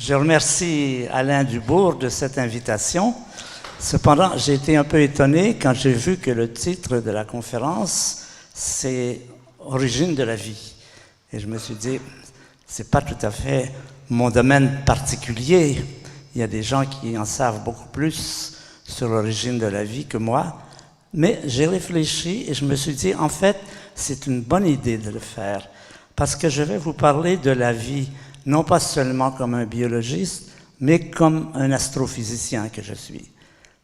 Je remercie Alain Dubourg de cette invitation. Cependant, j'ai été un peu étonné quand j'ai vu que le titre de la conférence, c'est « Origine de la vie ». Et je me suis dit, c'est pas tout à fait mon domaine particulier. Il y a des gens qui en savent beaucoup plus sur l'origine de la vie que moi. Mais j'ai réfléchi et je me suis dit, en fait, c'est une bonne idée de le faire. Parce que je vais vous parler de la vie, non pas seulement comme un biologiste, mais comme un astrophysicien que je suis.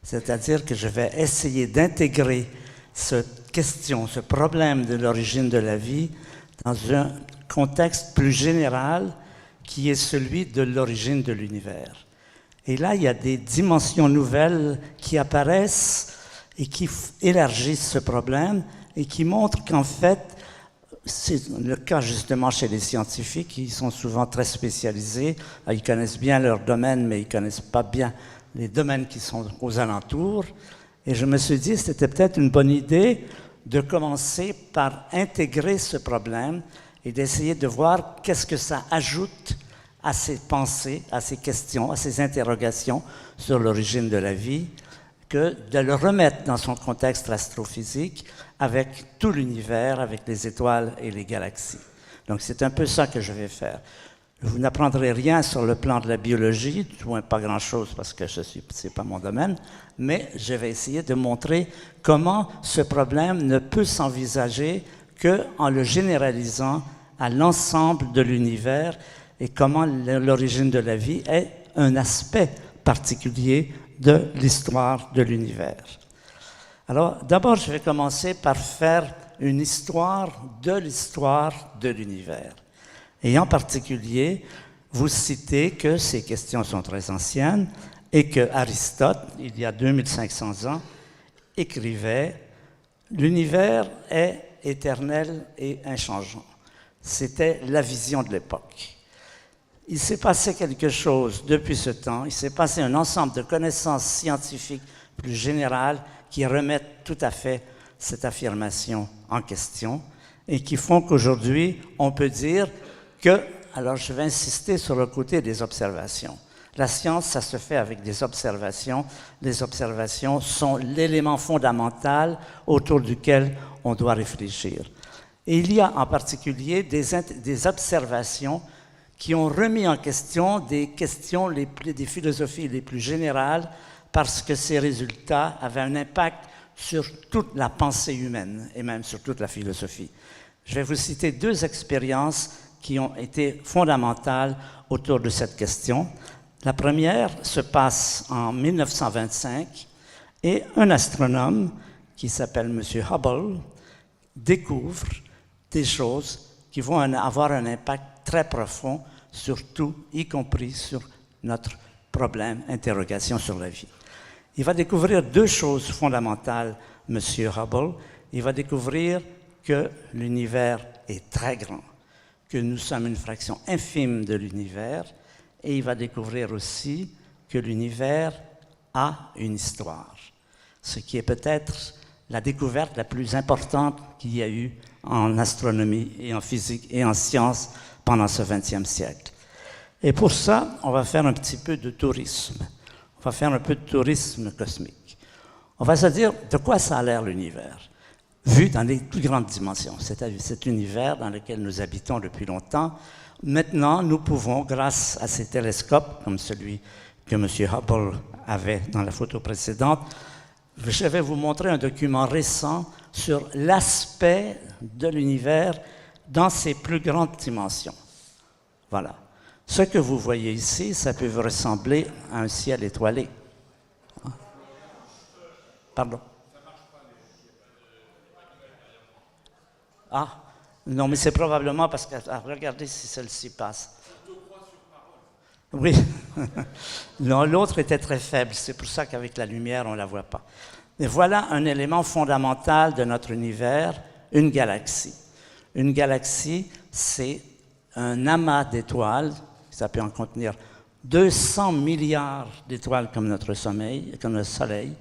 C'est-à-dire que je vais essayer d'intégrer cette question, ce problème de l'origine de la vie dans un contexte plus général qui est celui de l'origine de l'univers. Et là, il y a des dimensions nouvelles qui apparaissent et qui élargissent ce problème et qui montrent qu'en fait, c'est le cas justement chez les scientifiques, qui sont souvent très spécialisés. Ils connaissent bien leur domaine, mais ils ne connaissent pas bien les domaines qui sont aux alentours. Et je me suis dit que c'était peut-être une bonne idée de commencer par intégrer ce problème et d'essayer de voir qu'est-ce que ça ajoute à ces pensées, à ces questions, à ces interrogations sur l'origine de la vie, que de le remettre dans son contexte astrophysique avec tout l'univers, avec les étoiles et les galaxies. Donc c'est un peu ça que je vais faire. Vous n'apprendrez rien sur le plan de la biologie, du moins pas grand-chose parce que c'est pas mon domaine, mais je vais essayer de montrer comment ce problème ne peut s'envisager qu'en le généralisant à l'ensemble de l'univers et comment l'origine de la vie est un aspect particulier de l'histoire de l'univers. Alors, d'abord, je vais commencer par faire une histoire de l'univers. Et en particulier, vous citez que ces questions sont très anciennes et que Aristote, il y a 2500 ans, écrivait « L'univers est éternel et inchangeant ». C'était la vision de l'époque. Il s'est passé quelque chose depuis ce temps, il s'est passé un ensemble de connaissances scientifiques plus générales qui remettent tout à fait cette affirmation en question et qui font qu'aujourd'hui, on peut dire que, alors je vais insister sur le côté des observations. La science, ça se fait avec des observations. Les observations sont l'élément fondamental autour duquel on doit réfléchir. Et il y a en particulier des observations qui ont remis en question des questions, des philosophies les plus générales, parce que ces résultats avaient un impact sur toute la pensée humaine et même sur toute la philosophie. Je vais vous citer deux expériences qui ont été fondamentales autour de cette question. La première se passe en 1925 et un astronome qui s'appelle M. Hubble découvre des choses qui vont avoir un impact très profond sur tout, y compris sur notre problème, interrogation sur la vie. Il va découvrir deux choses fondamentales, M. Hubble. Il va découvrir que l'univers est très grand, que nous sommes une fraction infime de l'univers, et il va découvrir aussi que l'univers a une histoire, ce qui est peut-être la découverte la plus importante qu'il y a eu en astronomie et en physique et en sciences pendant ce XXe siècle. Et pour ça, on va faire un petit peu de tourisme. On va faire un peu de tourisme cosmique. On va se dire de quoi ça a l'air l'univers, vu dans les plus grandes dimensions. C'est-à-dire cet univers dans lequel nous habitons depuis longtemps. Maintenant, nous pouvons, grâce à ces télescopes, comme celui que M. Hubble avait dans la photo précédente, je vais vous montrer un document récent sur l'aspect de l'univers dans ses plus grandes dimensions. Voilà. Ce que vous voyez ici, ça peut vous ressembler à un ciel étoilé. Pardon? Ah, non, mais c'est probablement parce que... Ah, regardez si celle-ci passe. Oui. Non, l'autre était très faible, c'est pour ça qu'avec la lumière, on ne la voit pas. Mais voilà un élément fondamental de notre univers, une galaxie. Une galaxie, c'est un amas d'étoiles, ça peut en contenir 200 milliards d'étoiles comme notre Soleil,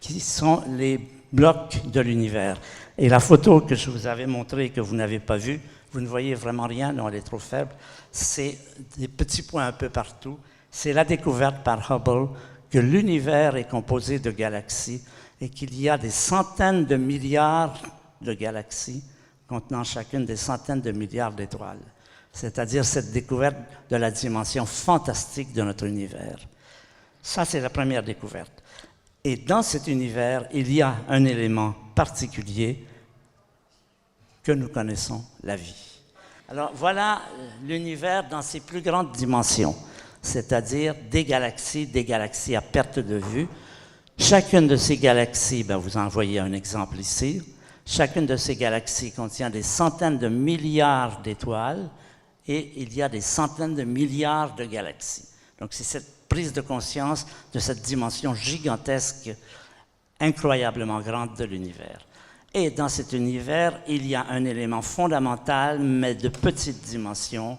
qui sont les blocs de l'univers. Et la photo que je vous avais montrée, que vous n'avez pas vue, vous ne voyez vraiment rien, non, elle est trop faible, c'est des petits points un peu partout. c'est la découverte par Hubble que l'univers est composé de galaxies et qu'il y a des centaines de milliards de galaxies contenant chacune des centaines de milliards d'étoiles. C'est-à-dire cette découverte de la dimension fantastique de notre univers. Ça, c'est la première découverte. Et dans cet univers, il y a un élément particulier que nous connaissons, la vie. Alors voilà l'univers dans ses plus grandes dimensions, c'est-à-dire des galaxies à perte de vue. Chacune de ces galaxies, vous en voyez un exemple ici, chacune de ces galaxies contient des centaines de milliards d'étoiles et il y a des centaines de milliards de galaxies. Donc c'est cette prise de conscience de cette dimension gigantesque, incroyablement grande de l'univers. Et dans cet univers, il y a un élément fondamental, mais de petite dimension.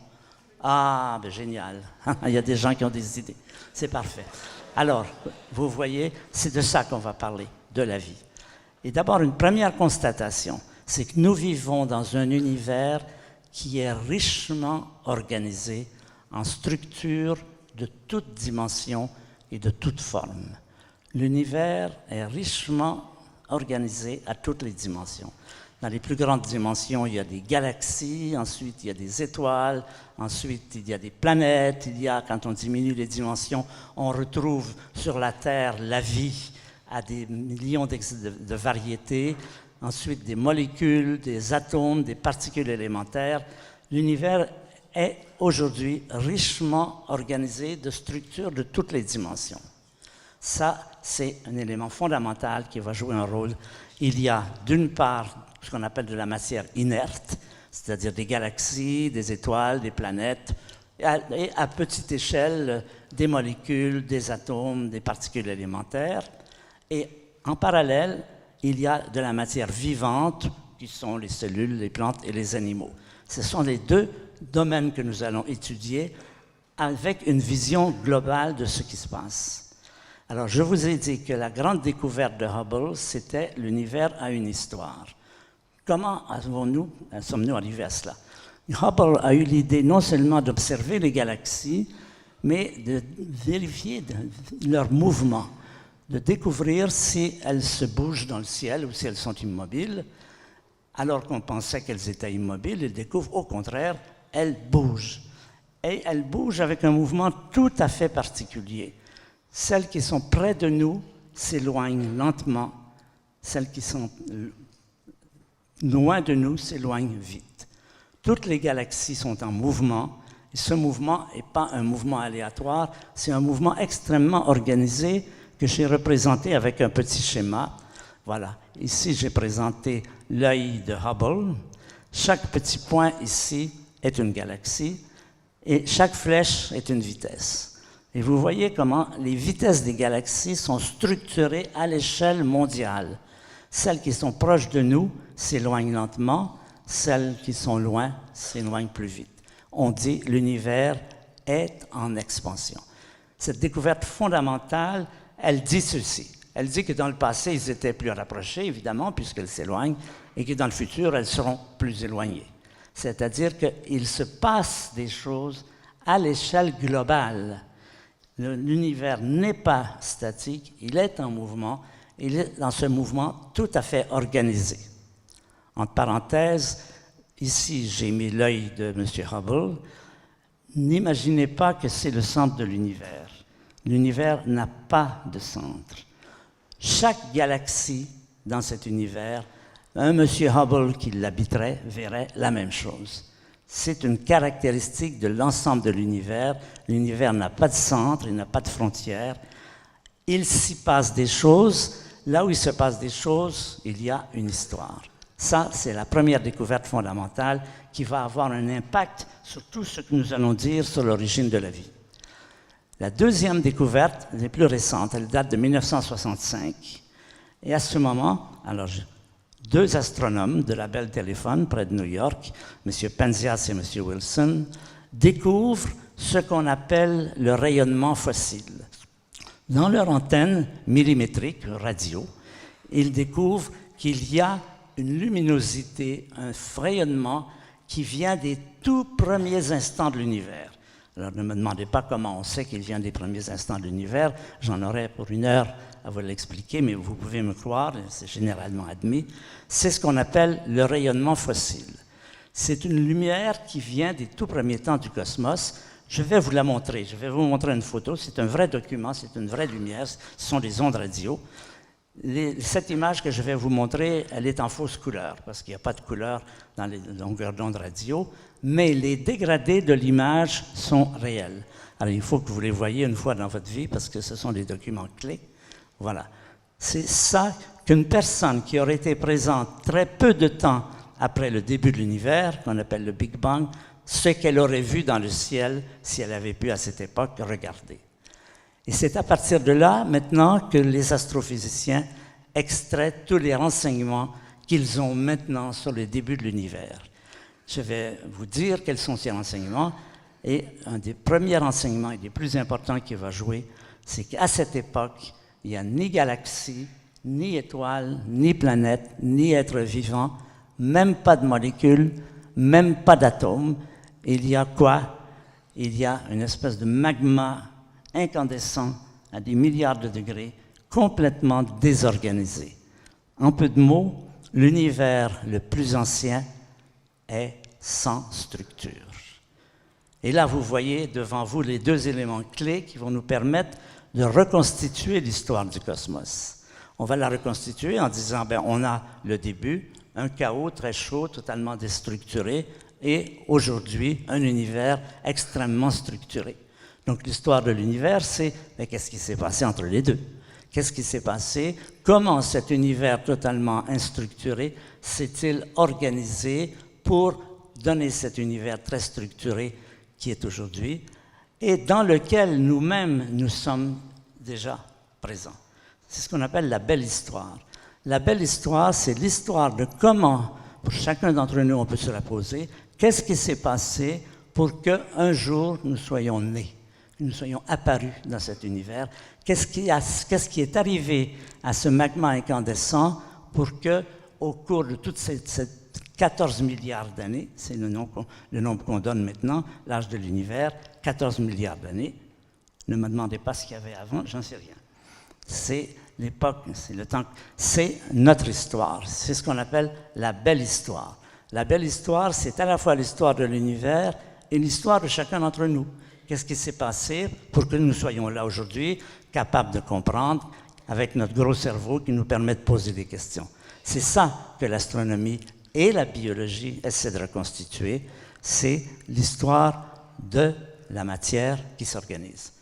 Ah, génial. Il y a des gens qui ont des idées. C'est parfait. Alors, vous voyez, c'est de ça qu'on va parler, de la vie. Et d'abord, une première constatation, c'est que nous vivons dans un univers qui est richement organisé en structures de toute dimension et de toute forme. L'univers est richement organisé à toutes les dimensions. Dans les plus grandes dimensions, il y a des galaxies, ensuite il y a des étoiles, ensuite il y a des planètes, quand on diminue les dimensions, on retrouve sur la Terre la vie à des millions de variétés, ensuite des molécules, des atomes, des particules élémentaires. L'univers est aujourd'hui richement organisé de structures de toutes les dimensions. Ça, c'est un élément fondamental qui va jouer un rôle. Il y a d'une part ce qu'on appelle de la matière inerte, c'est-à-dire des galaxies, des étoiles, des planètes, et à petite échelle, des molécules, des atomes, des particules élémentaires. Et en parallèle, il y a de la matière vivante, qui sont les cellules, les plantes et les animaux. Ce sont les deux domaines que nous allons étudier avec une vision globale de ce qui se passe. Alors, je vous ai dit que la grande découverte de Hubble, c'était l'univers a une histoire. Comment sommes-nous arrivés à cela? Hubble a eu l'idée non seulement d'observer les galaxies, mais de vérifier leur mouvement, de découvrir si elles se bougent dans le ciel ou si elles sont immobiles. Alors qu'on pensait qu'elles étaient immobiles, il découvre au contraire, elles bougent. Et elles bougent avec un mouvement tout à fait particulier. Celles qui sont près de nous s'éloignent lentement, celles qui sont loin de nous s'éloignent vite. Toutes les galaxies sont en mouvement, et ce mouvement n'est pas un mouvement aléatoire, c'est un mouvement extrêmement organisé que j'ai représenté avec un petit schéma. Voilà, ici j'ai présenté l'œil de Hubble. Chaque petit point ici est une galaxie et chaque flèche est une vitesse. Et vous voyez comment les vitesses des galaxies sont structurées à l'échelle mondiale. Celles qui sont proches de nous s'éloignent lentement, celles qui sont loin s'éloignent plus vite. On dit l'univers est en expansion. Cette découverte fondamentale, elle dit ceci. Elle dit que dans le passé, ils étaient plus rapprochés, évidemment, puisqu'elles s'éloignent, et que dans le futur, elles seront plus éloignées. C'est-à-dire qu'il se passe des choses à l'échelle globale. L'univers n'est pas statique, il est en mouvement, il est dans ce mouvement tout à fait organisé. Entre parenthèses, ici j'ai mis l'œil de M. Hubble. N'imaginez pas que c'est le centre de l'univers. L'univers n'a pas de centre. Chaque galaxie dans cet univers, un M. Hubble qui l'habiterait verrait la même chose. C'est une caractéristique de l'ensemble de l'univers. L'univers n'a pas de centre, il n'a pas de frontières. Il s'y passe des choses. Là où il se passe des choses, il y a une histoire. Ça, c'est la première découverte fondamentale qui va avoir un impact sur tout ce que nous allons dire sur l'origine de la vie. La deuxième découverte, elle est plus récente, elle date de 1965. Et à ce moment, alors, deux astronomes de la Bell Telephone, près de New York, M. Penzias et M. Wilson, découvrent ce qu'on appelle le rayonnement fossile. Dans leur antenne millimétrique, radio, ils découvrent qu'il y a une luminosité, un rayonnement qui vient des tout premiers instants de l'univers. Alors ne me demandez pas comment on sait qu'il vient des premiers instants de l'univers, j'en aurais pour 1 heure à vous l'expliquer, mais vous pouvez me croire, c'est généralement admis. C'est ce qu'on appelle le rayonnement fossile. C'est une lumière qui vient des tout premiers temps du cosmos. Je vais vous la montrer, je vais vous montrer une photo, c'est un vrai document, c'est une vraie lumière, ce sont des ondes radio. Cette image que je vais vous montrer, elle est en fausse couleur, parce qu'il n'y a pas de couleur dans les longueurs d'onde radio, mais les dégradés de l'image sont réels. Alors il faut que vous les voyiez une fois dans votre vie, parce que ce sont des documents clés. Voilà. C'est ça qu'une personne qui aurait été présente très peu de temps après le début de l'univers, qu'on appelle le Big Bang, ce qu'elle aurait vu dans le ciel si elle avait pu à cette époque regarder. Et c'est à partir de là, maintenant, que les astrophysiciens extraient tous les renseignements qu'ils ont maintenant sur le début de l'univers. Je vais vous dire quels sont ces renseignements. Et un des premiers renseignements et des plus importants qui va jouer, c'est qu'à cette époque, il n'y a ni galaxie, ni étoile, ni planète, ni être vivant, même pas de molécules, même pas d'atomes. Il y a quoi? Il y a une espèce de magma incandescent à des milliards de degrés, complètement désorganisé. En peu de mots, l'univers le plus ancien est sans structure. Et là, vous voyez devant vous les 2 éléments clés qui vont nous permettre de reconstituer l'histoire du cosmos. On va la reconstituer en disant, ben, on a le début, un chaos très chaud, totalement déstructuré, et aujourd'hui, un univers extrêmement structuré. Donc l'histoire de l'univers, c'est qu'est-ce qui s'est passé entre les deux? Qu'est-ce qui s'est passé? Comment cet univers totalement instructuré s'est-il organisé pour donner cet univers très structuré qui est aujourd'hui et dans lequel nous-mêmes nous sommes déjà présents? C'est ce qu'on appelle la belle histoire. La belle histoire, c'est l'histoire de comment, pour chacun d'entre nous, on peut se la poser, qu'est-ce qui s'est passé pour qu'un jour nous soyons nés? Nous soyons apparus dans cet univers. Qu'est-ce qui est arrivé à ce magma incandescent pour que, au cours de toutes ces 14 milliards d'années, c'est le nombre qu'on donne maintenant, l'âge de l'univers, 14 milliards d'années, ne me demandez pas ce qu'il y avait avant, j'en sais rien. C'est l'époque, c'est le temps, c'est notre histoire. C'est ce qu'on appelle la belle histoire. La belle histoire, c'est à la fois l'histoire de l'univers et l'histoire de chacun d'entre nous. Qu'est-ce qui s'est passé pour que nous soyons là aujourd'hui, capables de comprendre, avec notre gros cerveau qui nous permet de poser des questions. C'est ça que l'astronomie et la biologie essaient de reconstituer, c'est l'histoire de la matière qui s'organise.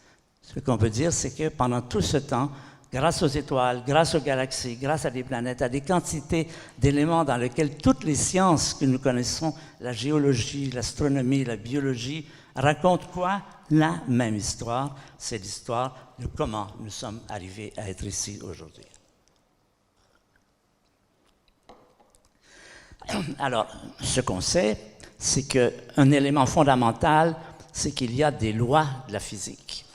Ce qu'on peut dire, c'est que pendant tout ce temps, grâce aux étoiles, grâce aux galaxies, grâce à des planètes, à des quantités d'éléments dans lesquels toutes les sciences que nous connaissons, la géologie, l'astronomie, la biologie, racontent quoi? La même histoire, c'est l'histoire de comment nous sommes arrivés à être ici aujourd'hui. Alors, ce qu'on sait, c'est qu'un élément fondamental, c'est qu'il y a des lois de la physique.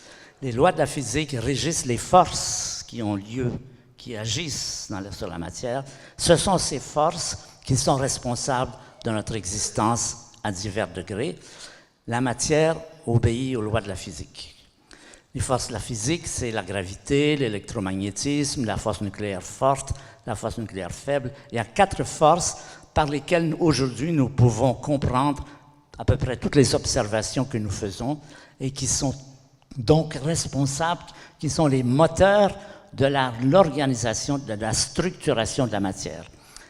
Les lois de la physique régissent les forces qui ont lieu, qui agissent sur la matière. Ce sont ces forces qui sont responsables de notre existence à divers degrés. La matière obéit aux lois de la physique. Les forces de la physique, c'est la gravité, l'électromagnétisme, la force nucléaire forte, la force nucléaire faible. Il y a 4 forces par lesquelles aujourd'hui nous pouvons comprendre à peu près toutes les observations que nous faisons et qui sont donc responsables, qui sont les moteurs de l'organisation, de la structuration de la matière.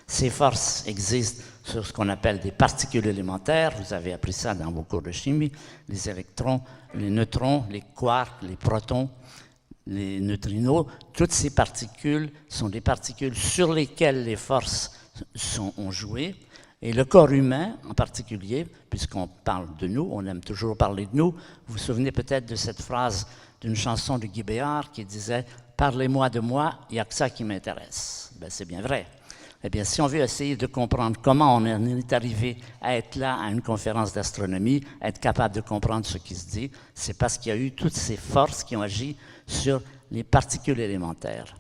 Ces forces existent sur ce qu'on appelle des particules élémentaires. Vous avez appris ça dans vos cours de chimie. Les électrons, les neutrons, les quarks, les protons, les neutrinos. Toutes ces particules sont des particules sur lesquelles les forces ont joué. Et le corps humain, en particulier, puisqu'on parle de nous, on aime toujours parler de nous. Vous vous souvenez peut-être de cette phrase d'une chanson de Guy Béard qui disait « Parlez-moi de moi, il n'y a que ça qui m'intéresse ». Ben, c'est bien vrai. Eh bien, si on veut essayer de comprendre comment on est arrivé à être là à une conférence d'astronomie, à être capable de comprendre ce qui se dit, c'est parce qu'il y a eu toutes ces forces qui ont agi sur les particules élémentaires.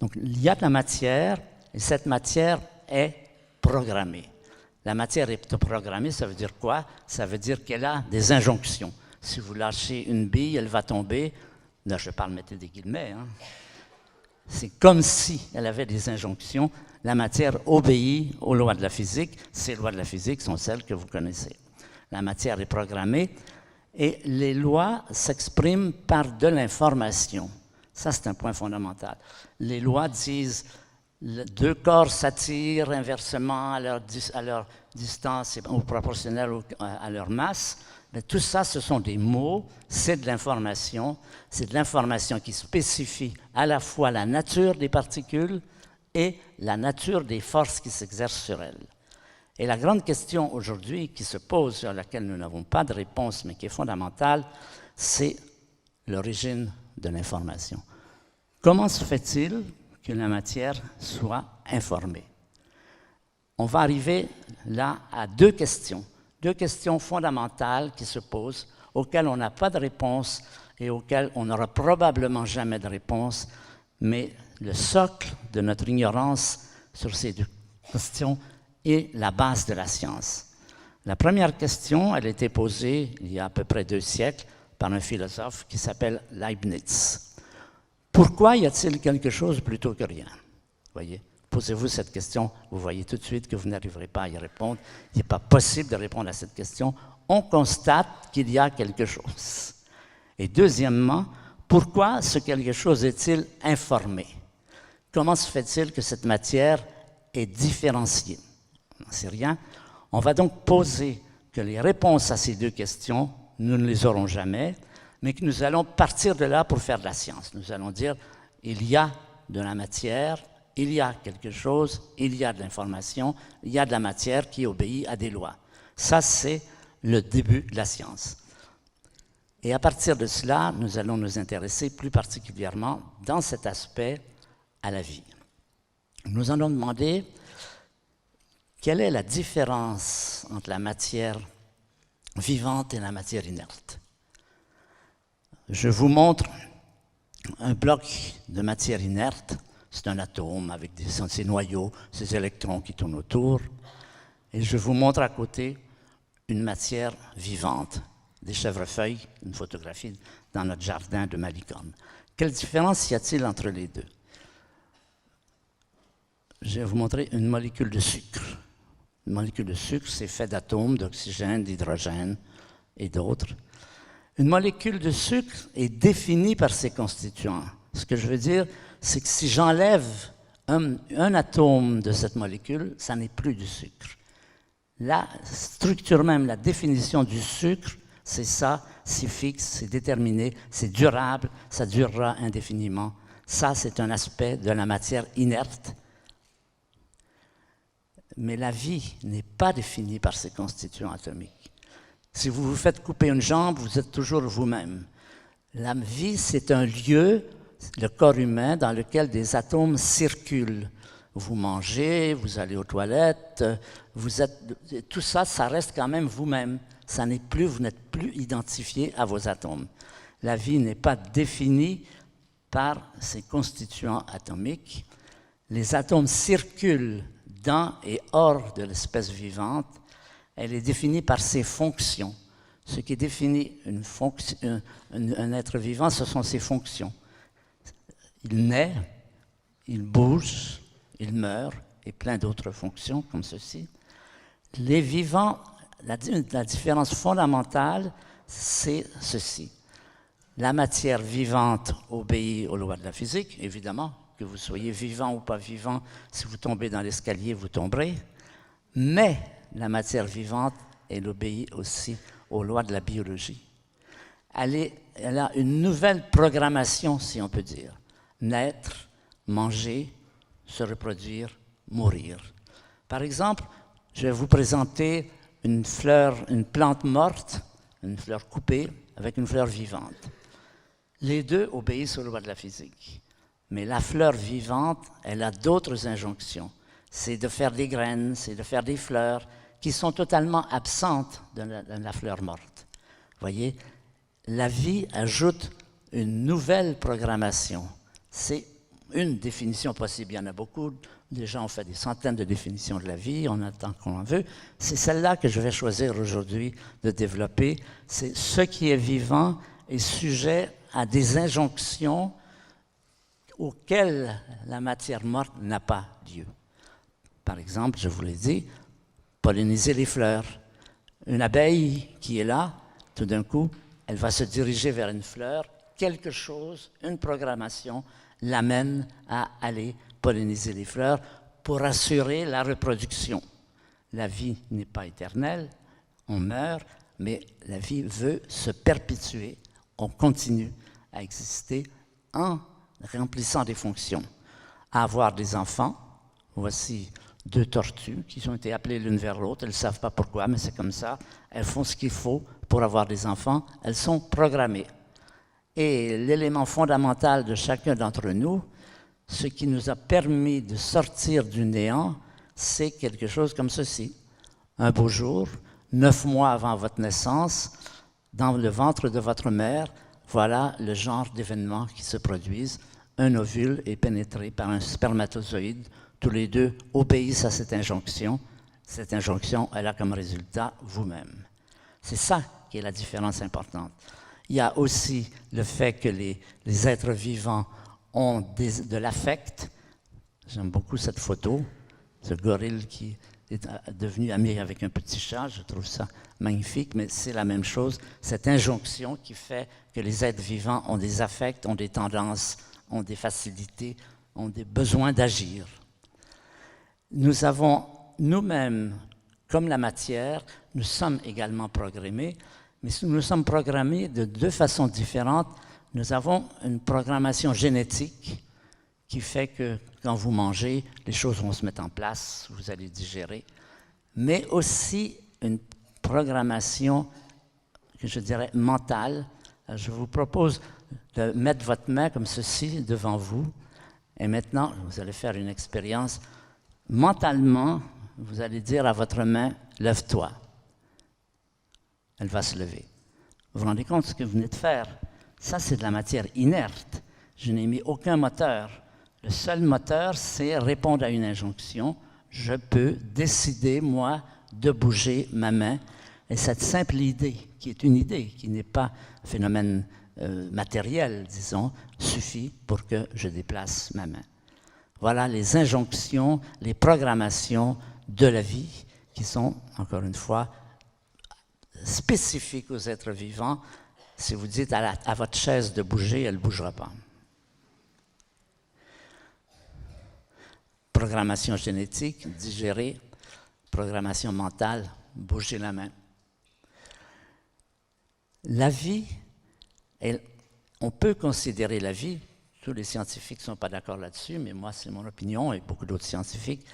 Donc, il y a de la matière, et cette matière est programmée. La matière est programmée, ça veut dire quoi? Ça veut dire qu'elle a des injonctions. Si vous lâchez une bille, elle va tomber. Là, je parle, mettez des guillemets. Hein. C'est comme si elle avait des injonctions. La matière obéit aux lois de la physique. Ces lois de la physique sont celles que vous connaissez. La matière est programmée et les lois s'expriment par de l'information. Ça, c'est un point fondamental. Les lois disent deux corps s'attirent inversement à leur distance ou proportionnelle à leur masse. Mais tout ça, ce sont des mots, c'est de l'information. C'est de l'information qui spécifie à la fois la nature des particules et la nature des forces qui s'exercent sur elles. Et la grande question aujourd'hui qui se pose, sur laquelle nous n'avons pas de réponse, mais qui est fondamentale, c'est l'origine de l'information. Comment se fait-il que la matière soit informée? On va arriver là à deux questions fondamentales qui se posent, auxquelles on n'a pas de réponse et auxquelles on n'aura probablement jamais de réponse, mais le socle de notre ignorance sur ces deux questions est la base de la science. La première question, elle a été posée il y a à peu près 2 siècles par un philosophe qui s'appelle Leibniz. Pourquoi y a-t-il quelque chose plutôt que rien? Voyez, posez-vous cette question, vous voyez tout de suite que vous n'arriverez pas à y répondre. Il n'est pas possible de répondre à cette question. On constate qu'il y a quelque chose. Et deuxièmement, pourquoi ce quelque chose est-il informé? Comment se fait-il que cette matière est différenciée? On n'en sait rien. On va donc poser que les réponses à ces deux questions, nous ne les aurons jamais, mais que nous allons partir de là pour faire de la science. Nous allons dire, il y a de la matière, il y a quelque chose, il y a de l'information, il y a de la matière qui obéit à des lois. Ça, c'est le début de la science. Et à partir de cela, nous allons nous intéresser plus particulièrement dans cet aspect à la vie. Nous allons demander quelle est la différence entre la matière vivante et la matière inerte. Je vous montre un bloc de matière inerte. C'est un atome avec ses noyaux, ses électrons qui tournent autour. Et je vous montre à côté une matière vivante, des chèvrefeuilles, une photographie dans notre jardin de Malicorne. Quelle différence y a-t-il entre les deux? Je vais vous montrer une molécule de sucre. Une molécule de sucre, c'est fait d'atomes, d'oxygène, d'hydrogène et d'autres. Une molécule de sucre est définie par ses constituants. Ce que je veux dire, c'est que si j'enlève un atome de cette molécule, ça n'est plus du sucre. La structure même, la définition du sucre, c'est ça, c'est fixe, c'est déterminé, c'est durable, ça durera indéfiniment. Ça, c'est un aspect de la matière inerte. Mais la vie n'est pas définie par ses constituants atomiques. Si vous vous faites couper une jambe, vous êtes toujours vous-même. La vie, c'est un lieu, le corps humain, dans lequel des atomes circulent. Vous mangez, vous allez aux toilettes, tout ça, ça reste quand même vous-même. Vous n'êtes plus identifié à vos atomes. La vie n'est pas définie par ses constituants atomiques. Les atomes circulent dans et hors de l'espèce vivante. Elle est définie par ses fonctions. Ce qui définit un être vivant, ce sont ses fonctions. Il naît, il bouge, il meurt, et plein d'autres fonctions comme ceci. Les vivants, la différence fondamentale, c'est ceci. La matière vivante obéit aux lois de la physique, évidemment, que vous soyez vivant ou pas vivant, si vous tombez dans l'escalier, vous tomberez. Mais la matière vivante, elle obéit aussi aux lois de la biologie. Elle a une nouvelle programmation, si on peut dire. Naître, manger, se reproduire, mourir. Par exemple, je vais vous présenter une plante morte, une fleur coupée, avec une fleur vivante. Les deux obéissent aux lois de la physique. Mais la fleur vivante, elle a d'autres injonctions. C'est de faire des graines, c'est de faire des fleurs qui sont totalement absentes de la fleur morte. Vous voyez, la vie ajoute une nouvelle programmation. C'est une définition possible, il y en a beaucoup, Les gens ont fait des centaines de définitions de la vie, on attend qu'on en veut. C'est celle-là que je vais choisir aujourd'hui de développer. C'est ce qui est vivant est sujet à des injonctions auxquelles la matière morte n'a pas lieu. Par exemple, je vous l'ai dit, polliniser les fleurs. Une abeille qui est là, tout d'un coup, elle va se diriger vers une fleur, quelque chose, une programmation, l'amène à aller polliniser les fleurs pour assurer la reproduction. La vie n'est pas éternelle, on meurt, mais la vie veut se perpétuer, on continue à exister en remplissant des fonctions. À avoir des enfants, voici 2 tortues qui ont été appelées l'une vers l'autre, elles ne savent pas pourquoi, mais c'est comme ça, elles font ce qu'il faut pour avoir des enfants, elles sont programmées. Et l'élément fondamental de chacun d'entre nous, ce qui nous a permis de sortir du néant, c'est quelque chose comme ceci. Un beau jour, 9 mois avant votre naissance, dans le ventre de votre mère, voilà le genre d'événements qui se produisent. Un ovule est pénétré par un spermatozoïde. Tous les deux obéissent à cette injonction. Cette injonction, elle a comme résultat vous-même. C'est ça qui est la différence importante. Il y a aussi le fait que les êtres vivants ont de l'affect. J'aime beaucoup cette photo, ce gorille qui est devenu ami avec un petit chat, je trouve ça magnifique, mais c'est la même chose, cette injonction qui fait que les êtres vivants ont des affects, ont des tendances, ont des facilités, ont des besoins d'agir. Nous avons nous-mêmes, comme la matière, nous sommes également programmés, mais nous sommes programmés de 2 façons différentes. Nous avons une programmation génétique qui fait que quand vous mangez, les choses vont se mettre en place, vous allez digérer, mais aussi une programmation que je dirais mentale. Je vous propose de mettre votre main comme ceci devant vous, et maintenant, vous allez faire une expérience. Mentalement, vous allez dire à votre main, lève-toi. Elle va se lever. Vous vous rendez compte de ce que vous venez de faire? Ça, c'est de la matière inerte. Je n'ai mis aucun moteur. Le seul moteur, c'est répondre à une injonction. Je peux décider, moi, de bouger ma main. Et cette simple idée, qui est une idée, qui n'est pas un phénomène matériel, disons, suffit pour que je déplace ma main. Voilà les injonctions, les programmations de la vie qui sont, encore une fois, spécifiques aux êtres vivants. Si vous dites à votre chaise de bouger, elle ne bougera pas. Programmation génétique, digérer. Programmation mentale, bouger la main. La vie, on peut considérer la vie, tous les scientifiques ne sont pas d'accord là-dessus, mais moi c'est mon opinion et beaucoup d'autres scientifiques,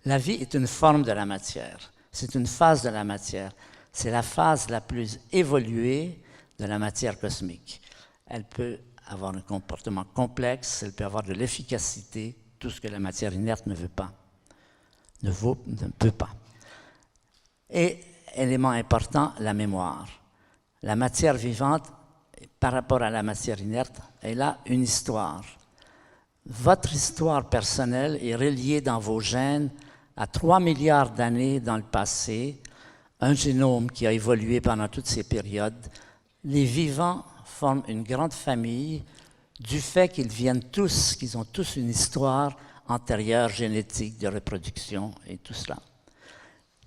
la vie est une forme de la matière, c'est une phase de la matière, c'est la phase la plus évoluée de la matière cosmique. Elle peut avoir un comportement complexe, elle peut avoir de l'efficacité, tout ce que la matière inerte ne veut pas, ne peut pas. Et élément important, la mémoire. La matière vivante, par rapport à la matière inerte, elle a une histoire. Votre histoire personnelle est reliée dans vos gènes à 3 milliards d'années dans le passé, un génome qui a évolué pendant toutes ces périodes. Les vivants forment une grande famille du fait qu'ils ont tous une histoire antérieure, génétique, de reproduction et tout cela.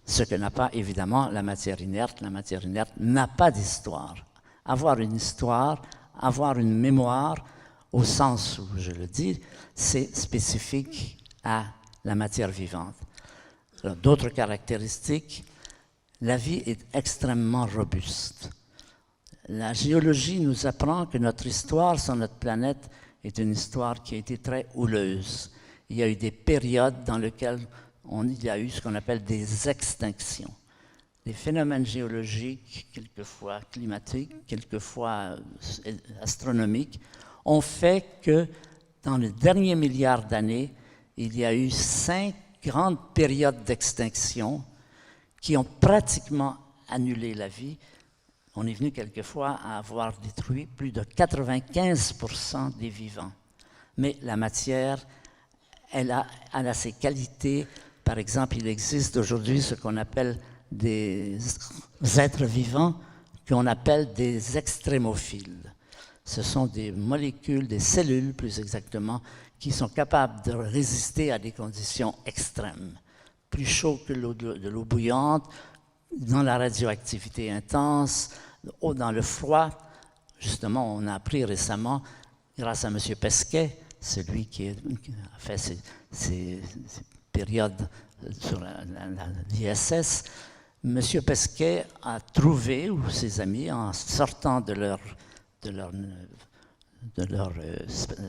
Ce que n'a pas, évidemment, la matière inerte. La matière inerte n'a pas d'histoire. Avoir une histoire, avoir une mémoire, au sens où je le dis, c'est spécifique à la matière vivante. D'autres caractéristiques, la vie est extrêmement robuste. La géologie nous apprend que notre histoire sur notre planète est une histoire qui a été très houleuse. Il y a eu des périodes dans lesquelles il y a eu ce qu'on appelle des extinctions. Des phénomènes géologiques, quelquefois climatiques, quelquefois astronomiques, ont fait que dans les derniers milliards d'années, il y a eu 5 grandes périodes d'extinction qui ont pratiquement annulé la vie. On est venu quelquefois à avoir détruit plus de 95% des vivants. Mais la matière, elle a ses qualités. Par exemple, il existe aujourd'hui ce qu'on appelle des êtres vivants qu'on appelle des extrémophiles. Ce sont des molécules, des cellules plus exactement, qui sont capables de résister à des conditions extrêmes. Plus chaud que de l'eau bouillante, dans la radioactivité intense, dans le froid. Justement, on a appris récemment, grâce à M. Pesquet, celui qui a fait ces périodes sur l'ISS, M. Pesquet a trouvé, ou ses amis, en sortant de leur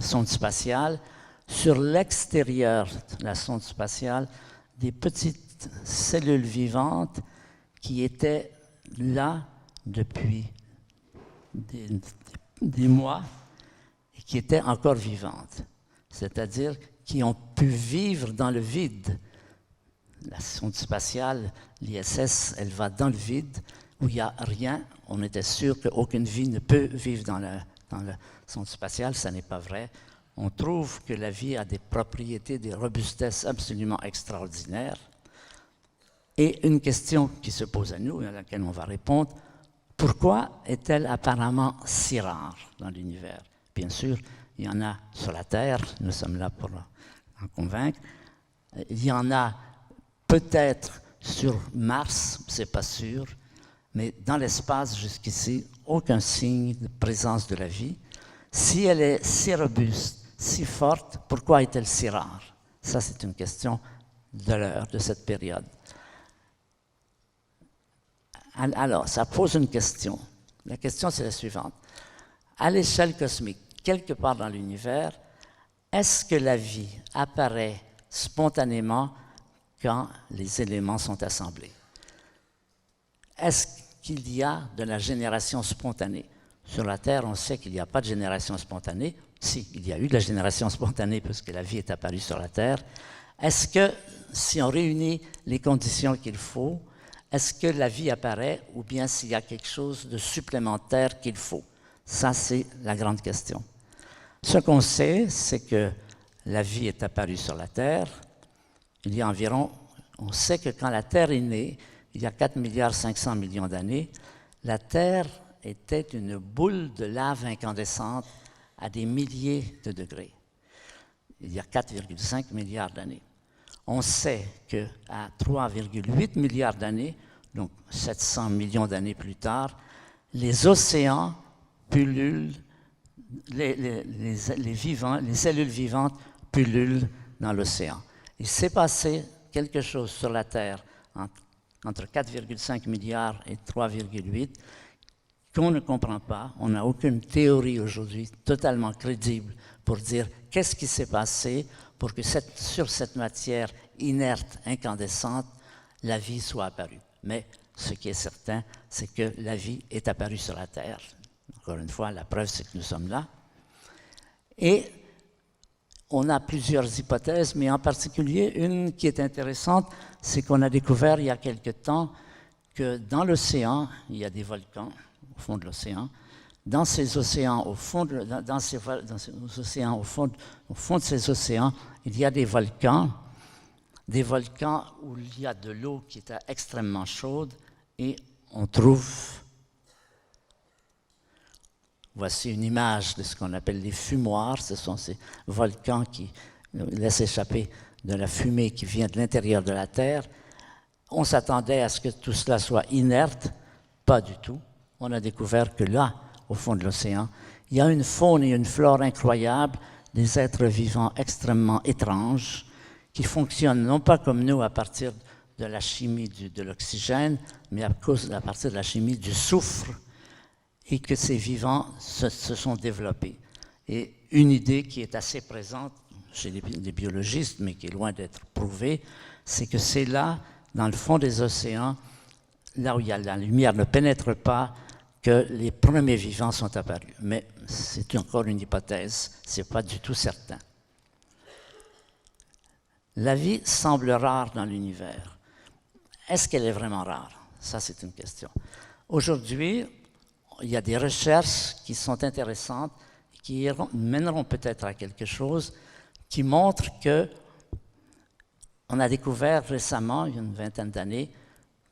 sonde spatiale, sur l'extérieur de la sonde spatiale, des petites cellules vivantes qui étaient là depuis des mois et qui étaient encore vivantes, c'est-à-dire qui ont pu vivre dans le vide. La sonde spatiale, l'ISS, elle va dans le vide où il n'y a rien. On était sûr qu'aucune vie ne peut vivre dans la sonde spatiale, ça n'est pas vrai. On trouve que la vie a des propriétés, des robustesses absolument extraordinaires. Et une question qui se pose à nous, et à laquelle on va répondre, pourquoi est-elle apparemment si rare dans l'univers? Bien sûr, il y en a sur la Terre, nous sommes là pour en convaincre. Il y en a peut-être sur Mars, c'est pas sûr, mais dans l'espace jusqu'ici, aucun signe de présence de la vie. Si elle est si robuste, si forte, pourquoi est-elle si rare? Ça, c'est une question de l'heure, de cette période. Alors, ça pose une question. La question, c'est la suivante. À l'échelle cosmique, quelque part dans l'univers, est-ce que la vie apparaît spontanément quand les éléments sont assemblés? Est-ce qu'il y a de la génération spontanée? Sur la Terre, on sait qu'il n'y a pas de génération spontanée. Si, il y a eu de la génération spontanée puisque la vie est apparue sur la Terre. Est-ce que, si on réunit les conditions qu'il faut, est-ce que la vie apparaît ou bien s'il y a quelque chose de supplémentaire qu'il faut? Ça, c'est la grande question. Ce qu'on sait, c'est que la vie est apparue sur la Terre. Il y a environ, on sait que quand la Terre est née, il y a 4,5 milliards d'années, la Terre était une boule de lave incandescente à des milliers de degrés. Il y a 4,5 milliards d'années. On sait qu'à 3,8 milliards d'années, donc 700 millions d'années plus tard, les océans pullulent, les cellules vivantes pullulent dans l'océan. Il s'est passé quelque chose sur la Terre entre 4,5 milliards et 3,8 qu'on ne comprend pas. On n'a aucune théorie aujourd'hui totalement crédible pour dire qu'est-ce qui s'est passé pour que sur cette matière inerte, incandescente, la vie soit apparue. Mais ce qui est certain, c'est que la vie est apparue sur la Terre. Encore une fois, la preuve, c'est que nous sommes là. Et on a plusieurs hypothèses, mais en particulier, une qui est intéressante, c'est qu'on a découvert il y a quelque temps que dans l'océan, il y a des volcans au fond de l'océan. Dans ces océans, au fond de ces océans, il y a des volcans où il y a de l'eau qui est extrêmement chaude et on trouve, voici une image de ce qu'on appelle les fumoirs, ce sont ces volcans qui laissent échapper de la fumée qui vient de l'intérieur de la Terre. On s'attendait à ce que tout cela soit inerte, pas du tout. On a découvert que là, au fond de l'océan, il y a une faune et une flore incroyables, des êtres vivants extrêmement étranges, qui fonctionnent non pas comme nous à partir de la chimie de l'oxygène, mais à partir de la chimie du soufre, et que ces vivants se sont développés. Et une idée qui est assez présente chez les biologistes, mais qui est loin d'être prouvée, c'est que c'est là, dans le fond des océans, là où la lumière ne pénètre pas, que les premiers vivants sont apparus. Mais c'est encore une hypothèse, ce n'est pas du tout certain. La vie semble rare dans l'univers. Est-ce qu'elle est vraiment rare? Ça, c'est une question. Aujourd'hui, il y a des recherches qui sont intéressantes, qui mèneront peut-être à quelque chose, qui montrent que on a découvert récemment, il y a une vingtaine d'années,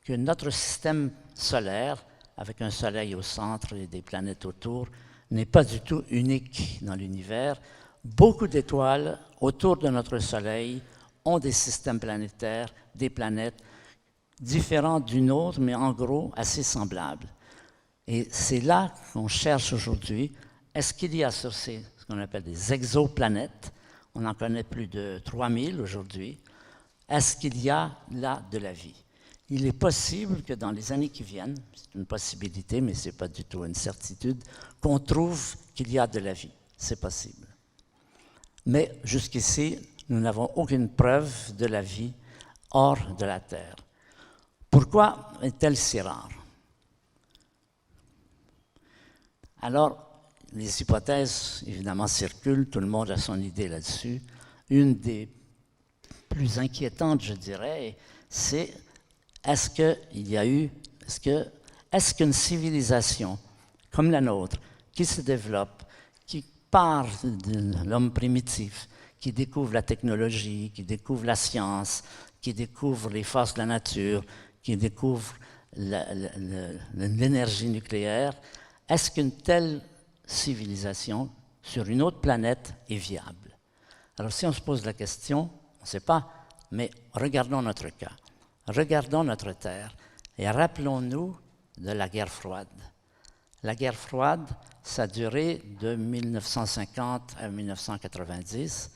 que notre système solaire, avec un soleil au centre et des planètes autour, n'est pas du tout unique dans l'univers. Beaucoup d'étoiles autour de notre soleil ont des systèmes planétaires, des planètes différents d'une autre, mais en gros assez semblables. Et c'est là qu'on cherche aujourd'hui, est-ce qu'il y a sur ce qu'on appelle des exoplanètes, on en connaît plus de 3000 aujourd'hui, est-ce qu'il y a là de la vie? Il est possible que dans les années qui viennent, c'est une possibilité, mais ce n'est pas du tout une certitude, qu'on trouve qu'il y a de la vie. C'est possible. Mais jusqu'ici, nous n'avons aucune preuve de la vie hors de la Terre. Pourquoi est-elle si rare? Alors, les hypothèses, évidemment, circulent, tout le monde a son idée là-dessus. Une des plus inquiétantes, je dirais, c'est est-ce qu'une civilisation comme la nôtre, qui se développe, qui part de l'homme primitif, qui découvre la technologie, qui découvre la science, qui découvre les forces de la nature, qui découvre l'énergie nucléaire, est-ce qu'une telle civilisation sur une autre planète est viable? Alors si on se pose la question, on ne sait pas, mais regardons notre cas. Regardons notre Terre et rappelons-nous de la guerre froide. La guerre froide, ça a duré de 1950 à 1990.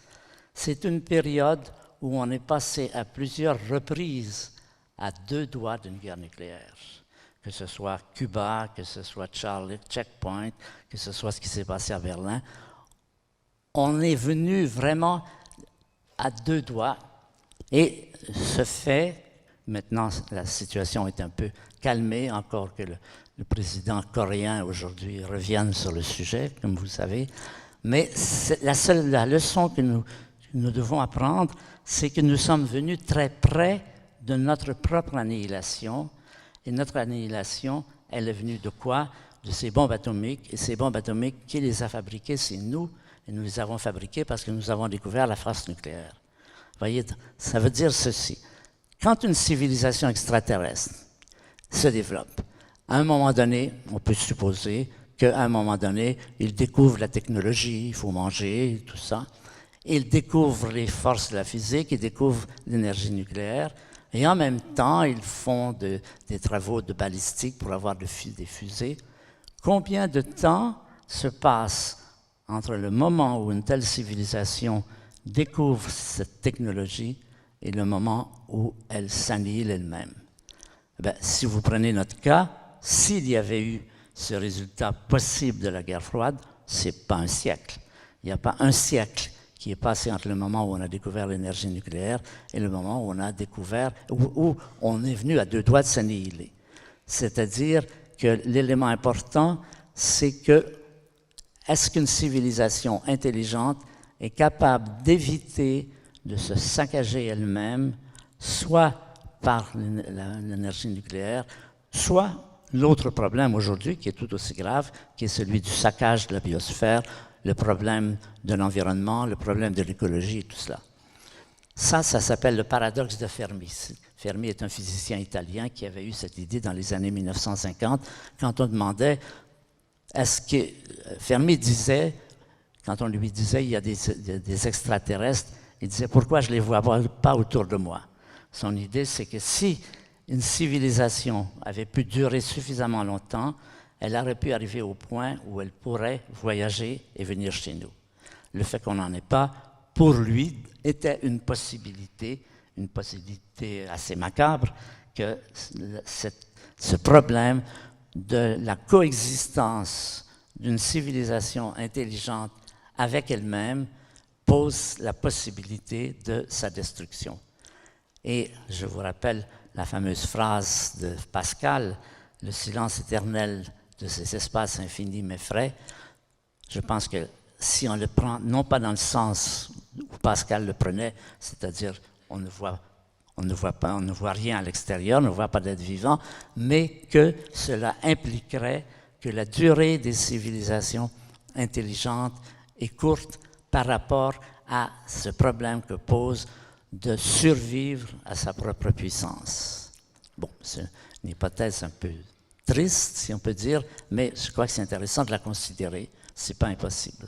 C'est une période où on est passé à plusieurs reprises à 2 doigts d'une guerre nucléaire. Que ce soit Cuba, que ce soit Charlie, Checkpoint, que ce soit ce qui s'est passé à Berlin. On est venu vraiment à 2 doigts et ce fait. Maintenant, la situation est un peu calmée, encore que le président coréen aujourd'hui revienne sur le sujet, comme vous savez. Mais la leçon que nous devons apprendre, c'est que nous sommes venus très près de notre propre annihilation. Et notre annihilation, elle est venue de quoi? De ces bombes atomiques. Et ces bombes atomiques, qui les a fabriquées? C'est nous. Et nous les avons fabriquées parce que nous avons découvert la force nucléaire. Vous voyez, ça veut dire ceci. Quand une civilisation extraterrestre se développe, à un moment donné, on peut supposer qu'à un moment donné, ils découvrent la technologie, il faut manger, tout ça. Ils découvrent les forces de la physique, ils découvrent l'énergie nucléaire, et en même temps, ils font des travaux de balistique pour avoir des fusées. Combien de temps se passe entre le moment où une telle civilisation découvre cette technologie et le moment où elle s'annihile elle-même? Si vous prenez notre cas, s'il y avait eu ce résultat possible de la guerre froide, ce n'est pas un siècle. Il n'y a pas un siècle qui est passé entre le moment où on a découvert l'énergie nucléaire et le moment où on a découvert, où on est venu à 2 doigts de s'annihiler. C'est-à-dire que l'élément important, c'est que est-ce qu'une civilisation intelligente est capable d'éviter de se saccager elle-même, soit par l'énergie nucléaire, soit l'autre problème aujourd'hui, qui est tout aussi grave, qui est celui du saccage de la biosphère, le problème de l'environnement, le problème de l'écologie et tout cela. Ça s'appelle le paradoxe de Fermi. Fermi est un physicien italien qui avait eu cette idée dans les années 1950, quand on demandait, Fermi disait, quand on lui disait il y a des extraterrestres, il disait pourquoi je ne les vois pas autour de moi. Son idée, c'est que si une civilisation avait pu durer suffisamment longtemps, elle aurait pu arriver au point où elle pourrait voyager et venir chez nous. Le fait qu'on n'en ait pas, pour lui, était une possibilité assez macabre, que ce problème de la coexistence d'une civilisation intelligente avec elle-même pose la possibilité de sa destruction. Et je vous rappelle la fameuse phrase de Pascal, « Le silence éternel de ces espaces infinis m'effraie ». Je pense que si on le prend, non pas dans le sens où Pascal le prenait, c'est-à-dire on ne voit rien à l'extérieur, on ne voit pas d'être vivant, mais que cela impliquerait que la durée des civilisations intelligentes est courte par rapport à ce problème que pose de survivre à sa propre puissance. Bon, c'est une hypothèse un peu triste, si on peut dire, mais je crois que c'est intéressant de la considérer. Ce n'est pas impossible.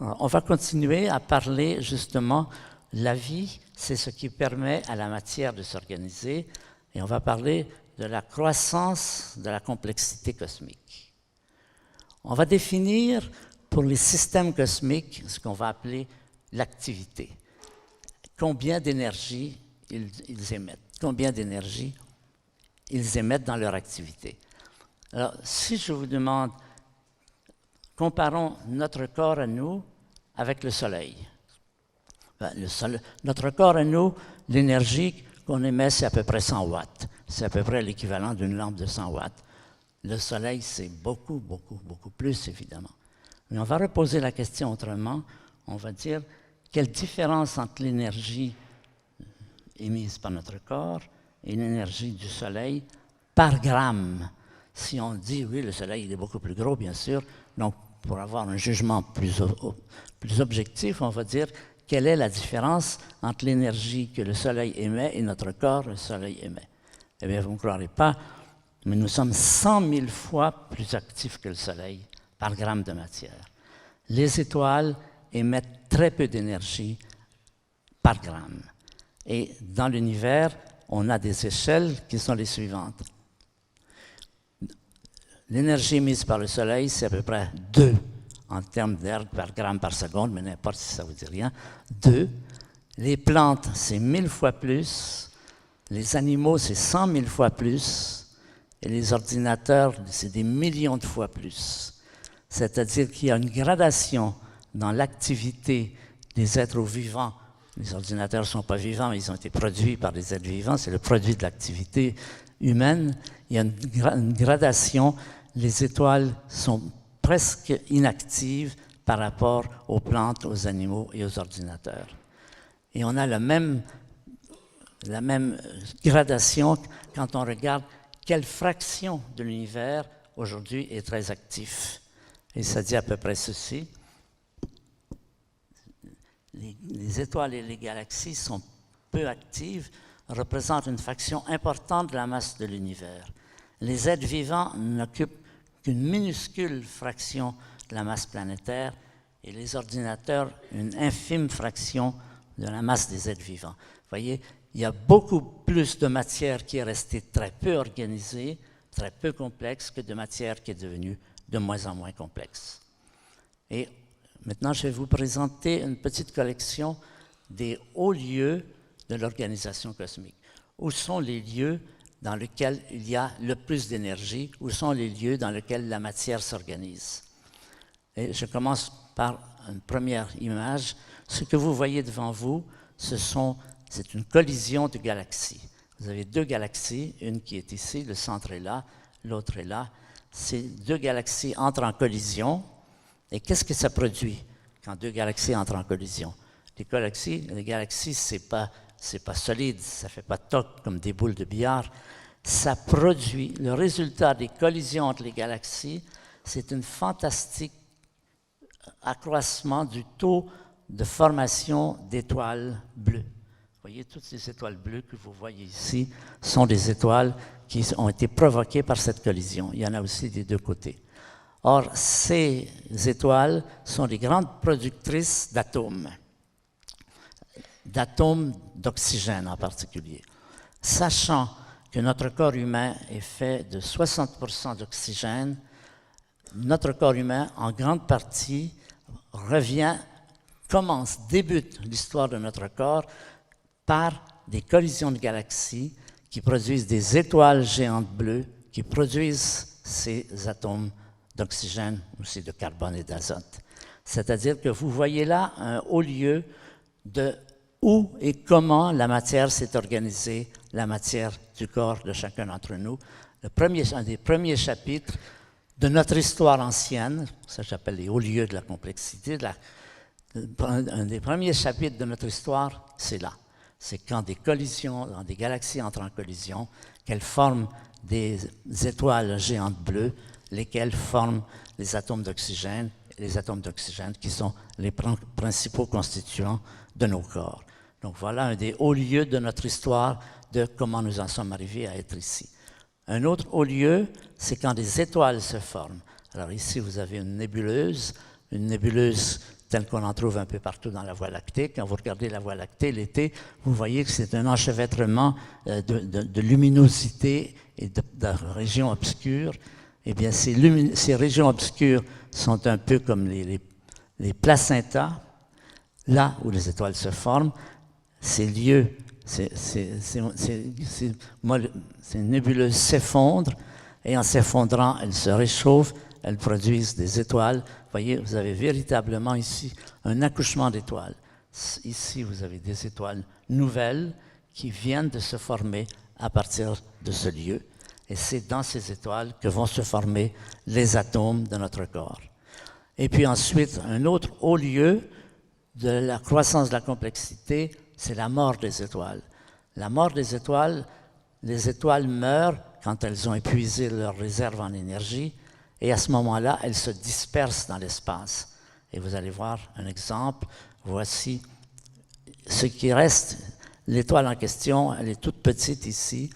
Alors, on va continuer à parler justement, la vie, c'est ce qui permet à la matière de s'organiser, et on va parler de la croissance de la complexité cosmique. On va définir pour les systèmes cosmiques ce qu'on va appeler l'activité. Combien d'énergie ils émettent, combien d'énergie ils émettent dans leur activité. Alors, si je vous demande, comparons notre corps à nous avec le Soleil. Notre corps à nous, l'énergie qu'on émet, c'est à peu près 100 watts. C'est à peu près l'équivalent d'une lampe de 100 watts. Le Soleil, c'est beaucoup, beaucoup, beaucoup plus, évidemment. Mais on va reposer la question autrement. On va dire, quelle différence entre l'énergie émise par notre corps et l'énergie du Soleil par gramme? Si on dit, oui, le Soleil il est beaucoup plus gros, bien sûr, donc pour avoir un jugement plus objectif, on va dire, quelle est la différence entre l'énergie que le Soleil émet et notre corps, le Soleil émet? Eh bien, vous ne me croirez pas, mais nous sommes 100 000 fois plus actifs que le Soleil par gramme de matière. Les étoiles émettent très peu d'énergie par gramme. Et dans l'univers, on a des échelles qui sont les suivantes. L'énergie émise par le Soleil, c'est à peu près 2 en termes d'erg par gramme par seconde, mais n'importe si ça ne vous dit rien. 2. Les plantes, c'est 1000 fois plus. Les animaux, c'est 100 000 fois plus. Et les ordinateurs, c'est des millions de fois plus. C'est-à-dire qu'il y a une gradation dans l'activité des êtres vivants. Les ordinateurs ne sont pas vivants, mais ils ont été produits par des êtres vivants. C'est le produit de l'activité humaine. Il y a une gradation. Les étoiles sont presque inactives par rapport aux plantes, aux animaux et aux ordinateurs. Et on a la même gradation quand on regarde quelle fraction de l'univers aujourd'hui est très actif. Et ça dit à peu près ceci. Les étoiles et les galaxies sont peu actives, représentent une fraction importante de la masse de l'univers. Les êtres vivants n'occupent qu'une minuscule fraction de la masse planétaire et les ordinateurs une infime fraction de la masse des êtres vivants. Vous voyez, il y a beaucoup plus de matière qui est restée très peu organisée, très peu complexe, que de matière qui est devenue de moins en moins complexe. Et maintenant, je vais vous présenter une petite collection des hauts lieux de l'organisation cosmique. Où sont les lieux dans lesquels il y a le plus d'énergie? Où sont les lieux dans lesquels la matière s'organise? Et je commence par une première image. Ce que vous voyez devant vous, c'est une collision de galaxies. Vous avez 2 galaxies, une qui est ici, le centre est là, l'autre est là. Ces 2 galaxies entrent en collision. Et qu'est-ce que ça produit quand 2 galaxies entrent en collision? Les galaxies, c'est pas solide, ça fait pas toc comme des boules de billard. Ça produit, le résultat des collisions entre les galaxies, c'est un fantastique accroissement du taux de formation d'étoiles bleues. Vous voyez, toutes ces étoiles bleues que vous voyez ici sont des étoiles qui ont été provoquées par cette collision. Il y en a aussi des 2 côtés. Or, ces étoiles sont des grandes productrices d'atomes d'oxygène en particulier. Sachant que notre corps humain est fait de 60% d'oxygène, notre corps humain, en grande partie, débute l'histoire de notre corps par des collisions de galaxies qui produisent des étoiles géantes bleues, qui produisent ces atomes d'oxygène, aussi de carbone et d'azote. C'est-à-dire que vous voyez là un haut lieu de où et comment la matière s'est organisée, la matière du corps de chacun d'entre nous. Un des premiers chapitres de notre histoire ancienne, ça j'appelle les hauts lieux de la complexité, un des premiers chapitres de notre histoire, c'est là. C'est quand des galaxies entrent en collision, qu'elles forment des étoiles géantes bleues, lesquelles forment les atomes d'oxygène qui sont les principaux constituants de nos corps. Donc voilà un des hauts lieux de notre histoire, de comment nous en sommes arrivés à être ici. Un autre haut lieu, c'est quand des étoiles se forment. Alors ici, vous avez une nébuleuse telle qu'on en trouve un peu partout dans la Voie lactée. Quand vous regardez la Voie lactée l'été, vous voyez que c'est un enchevêtrement de luminosité et de régions obscures. Eh bien, ces régions obscures sont un peu comme les placentas, là où les étoiles se forment. Ces lieux, ces nébuleuses s'effondrent, et en s'effondrant, elles se réchauffent, elles produisent des étoiles. Vous voyez, vous avez véritablement ici un accouchement d'étoiles. Ici, vous avez des étoiles nouvelles qui viennent de se former à partir de ce lieu. Et c'est dans ces étoiles que vont se former les atomes de notre corps. Et puis ensuite, un autre haut lieu de la croissance de la complexité, c'est la mort des étoiles. La mort des étoiles, les étoiles meurent quand elles ont épuisé leurs réserves en énergie, et à ce moment-là, elles se dispersent dans l'espace. Et vous allez voir un exemple. Voici ce qui reste. L'étoile en question, elle est toute petite ici,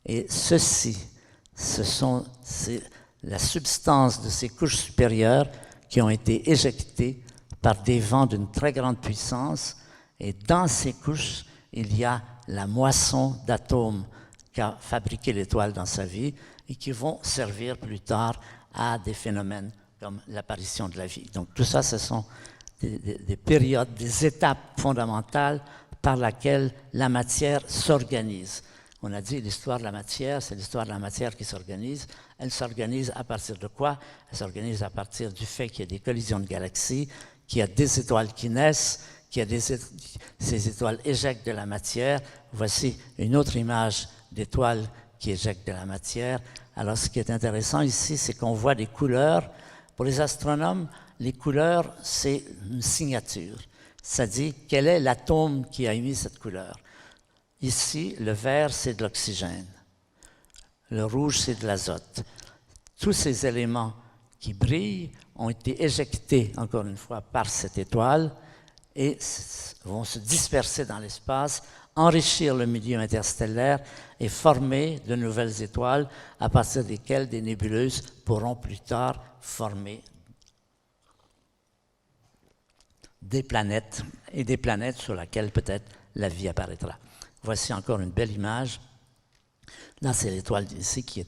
et ceci, c'est la substance de ces couches supérieures qui ont été éjectées par des vents d'une très grande puissance. Et dans ces couches, il y a la moisson d'atomes qu'a fabriqué l'étoile dans sa vie et qui vont servir plus tard à des phénomènes comme l'apparition de la vie. Donc tout ça, ce sont des périodes, des étapes fondamentales par lesquelles la matière s'organise. On a dit l'histoire de la matière, c'est l'histoire de la matière qui s'organise. Elle s'organise à partir de quoi? Elle s'organise à partir du fait qu'il y a des collisions de galaxies, qu'il y a des étoiles qui naissent, ces étoiles éjectent de la matière. Voici une autre image d'étoiles qui éjectent de la matière. Alors, ce qui est intéressant ici, c'est qu'on voit des couleurs. Pour les astronomes, les couleurs, c'est une signature. Ça dit quel est l'atome qui a émis cette couleur. Ici, le vert, c'est de l'oxygène. Le rouge, c'est de l'azote. Tous ces éléments qui brillent ont été éjectés, encore une fois, par cette étoile et vont se disperser dans l'espace, enrichir le milieu interstellaire et former de nouvelles étoiles à partir desquelles des nébuleuses pourront plus tard former des planètes et des planètes sur lesquelles peut-être la vie apparaîtra. Voici encore une belle image. Là, c'est l'étoile ici qui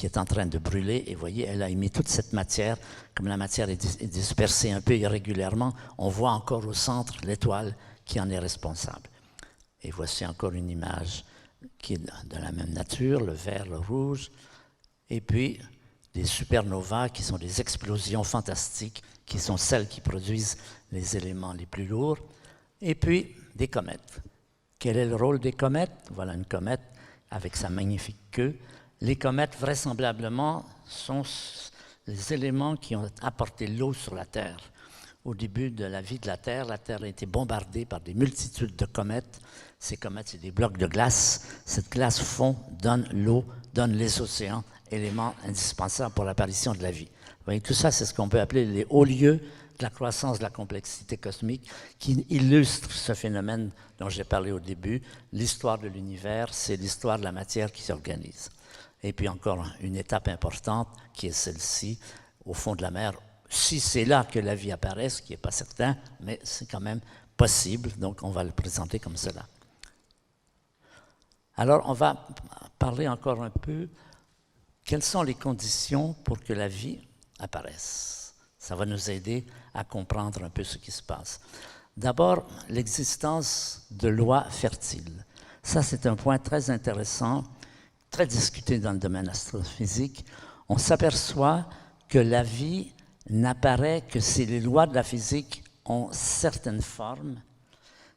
est en train de brûler. Et vous voyez, elle a émis toute cette matière. Comme la matière est dispersée un peu irrégulièrement, on voit encore au centre l'étoile qui en est responsable. Et voici encore une image qui est de la même nature, le vert, le rouge. Et puis, des supernovas qui sont des explosions fantastiques, qui sont celles qui produisent les éléments les plus lourds. Et puis, des comètes. Quel est le rôle des comètes? Voilà une comète avec sa magnifique queue. Les comètes, vraisemblablement, sont les éléments qui ont apporté l'eau sur la Terre. Au début de la vie de la Terre a été bombardée par des multitudes de comètes. Ces comètes, c'est des blocs de glace. Cette glace fond, donne l'eau, donne les océans, éléments indispensables pour l'apparition de la vie. Vous voyez, tout ça, c'est ce qu'on peut appeler les hauts lieux de la croissance de la complexité cosmique qui illustre ce phénomène dont j'ai parlé au début. L'histoire de l'univers, c'est l'histoire de la matière qui s'organise. Et puis encore une étape importante qui est celle-ci, au fond de la mer. Si c'est là que la vie apparaît, ce qui n'est pas certain, mais c'est quand même possible, donc on va le présenter comme cela. Alors on va parler encore un peu, quelles sont les conditions pour que la vie apparaisse? Ça va nous aider à comprendre un peu ce qui se passe. D'abord, l'existence de lois fertiles. Ça, c'est un point très intéressant, très discuté dans le domaine astrophysique. On s'aperçoit que la vie n'apparaît que si les lois de la physique ont certaines formes.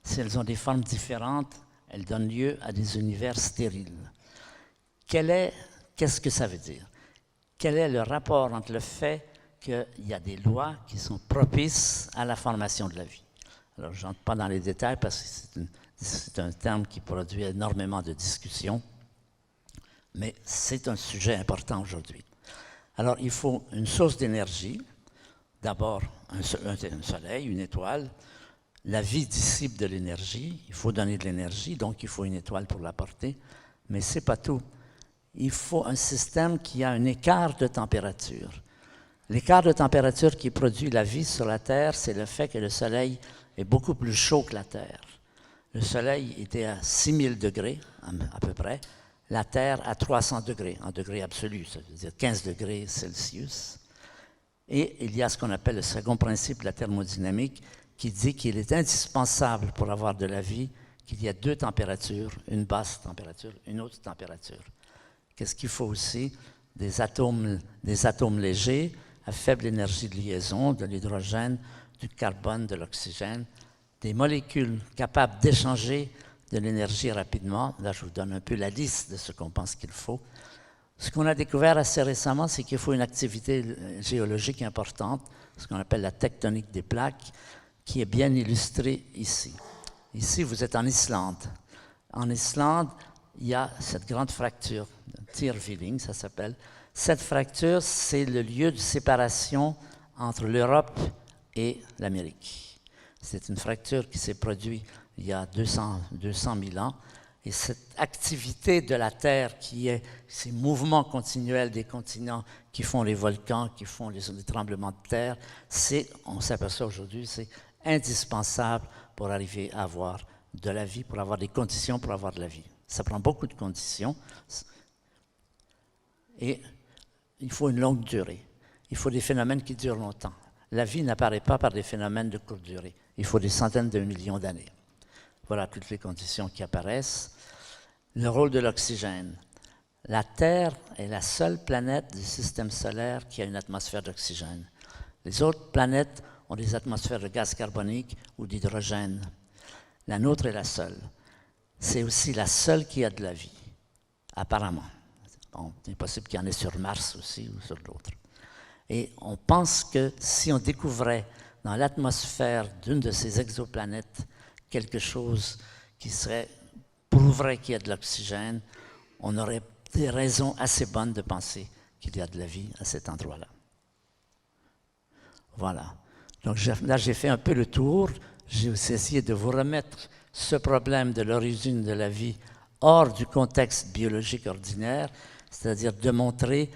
Si elles ont des formes différentes, elles donnent lieu à des univers stériles. Qu'est-ce que ça veut dire? Quel est le rapport entre le fait qu'il y a des lois qui sont propices à la formation de la vie? Alors, je n'entre pas dans les détails parce que c'est un terme qui produit énormément de discussions, mais c'est un sujet important aujourd'hui. Alors, il faut une source d'énergie, d'abord un soleil, une étoile. La vie dissipe de l'énergie, il faut donner de l'énergie, donc il faut une étoile pour l'apporter, mais ce n'est pas tout. Il faut un système qui a un écart de température. L'écart de température qui produit la vie sur la Terre, c'est le fait que le Soleil est beaucoup plus chaud que la Terre. Le Soleil était à 6000 degrés, à peu près, la Terre à 300 degrés, en degrés absolus, ça veut dire 15 degrés Celsius. Et il y a ce qu'on appelle le second principe de la thermodynamique, qui dit qu'il est indispensable pour avoir de la vie qu'il y ait deux températures, une basse température, une haute température. Qu'est-ce qu'il faut aussi? Des atomes légers à faible énergie de liaison, de l'hydrogène, du carbone, de l'oxygène, des molécules capables d'échanger de l'énergie rapidement. Là, je vous donne un peu la liste de ce qu'on pense qu'il faut. Ce qu'on a découvert assez récemment, c'est qu'il faut une activité géologique importante, ce qu'on appelle la tectonique des plaques, qui est bien illustrée ici. Ici, vous êtes en Islande. En Islande, il y a cette grande fracture, Tyrhvíling, ça s'appelle. Cette fracture, c'est le lieu de séparation entre l'Europe et l'Amérique. C'est une fracture qui s'est produite il y a 200 000 ans. Et cette activité de la Terre, qui est ces mouvements continuels des continents qui font les volcans, qui font les tremblements de terre, on s'aperçoit aujourd'hui, c'est indispensable pour arriver à avoir de la vie, pour avoir des conditions pour avoir de la vie. Ça prend beaucoup de conditions et il faut une longue durée. Il faut des phénomènes qui durent longtemps. La vie n'apparaît pas par des phénomènes de courte durée. Il faut des centaines de millions d'années. Voilà toutes les conditions qui apparaissent. Le rôle de l'oxygène. La Terre est la seule planète du système solaire qui a une atmosphère d'oxygène. Les autres planètes ont des atmosphères de gaz carbonique ou d'hydrogène. La nôtre est la seule. C'est aussi la seule qui a de la vie, apparemment. Bon, c'est possible qu'il y en ait sur Mars aussi ou sur d'autres. Et on pense que si on découvrait dans l'atmosphère d'une de ces exoplanètes quelque chose qui prouverait qu'il y a de l'oxygène, on aurait des raisons assez bonnes de penser qu'il y a de la vie à cet endroit-là. Voilà. Donc là, j'ai fait un peu le tour. J'ai aussi essayé de vous remettre ce problème de l'origine de la vie hors du contexte biologique ordinaire, c'est-à-dire de montrer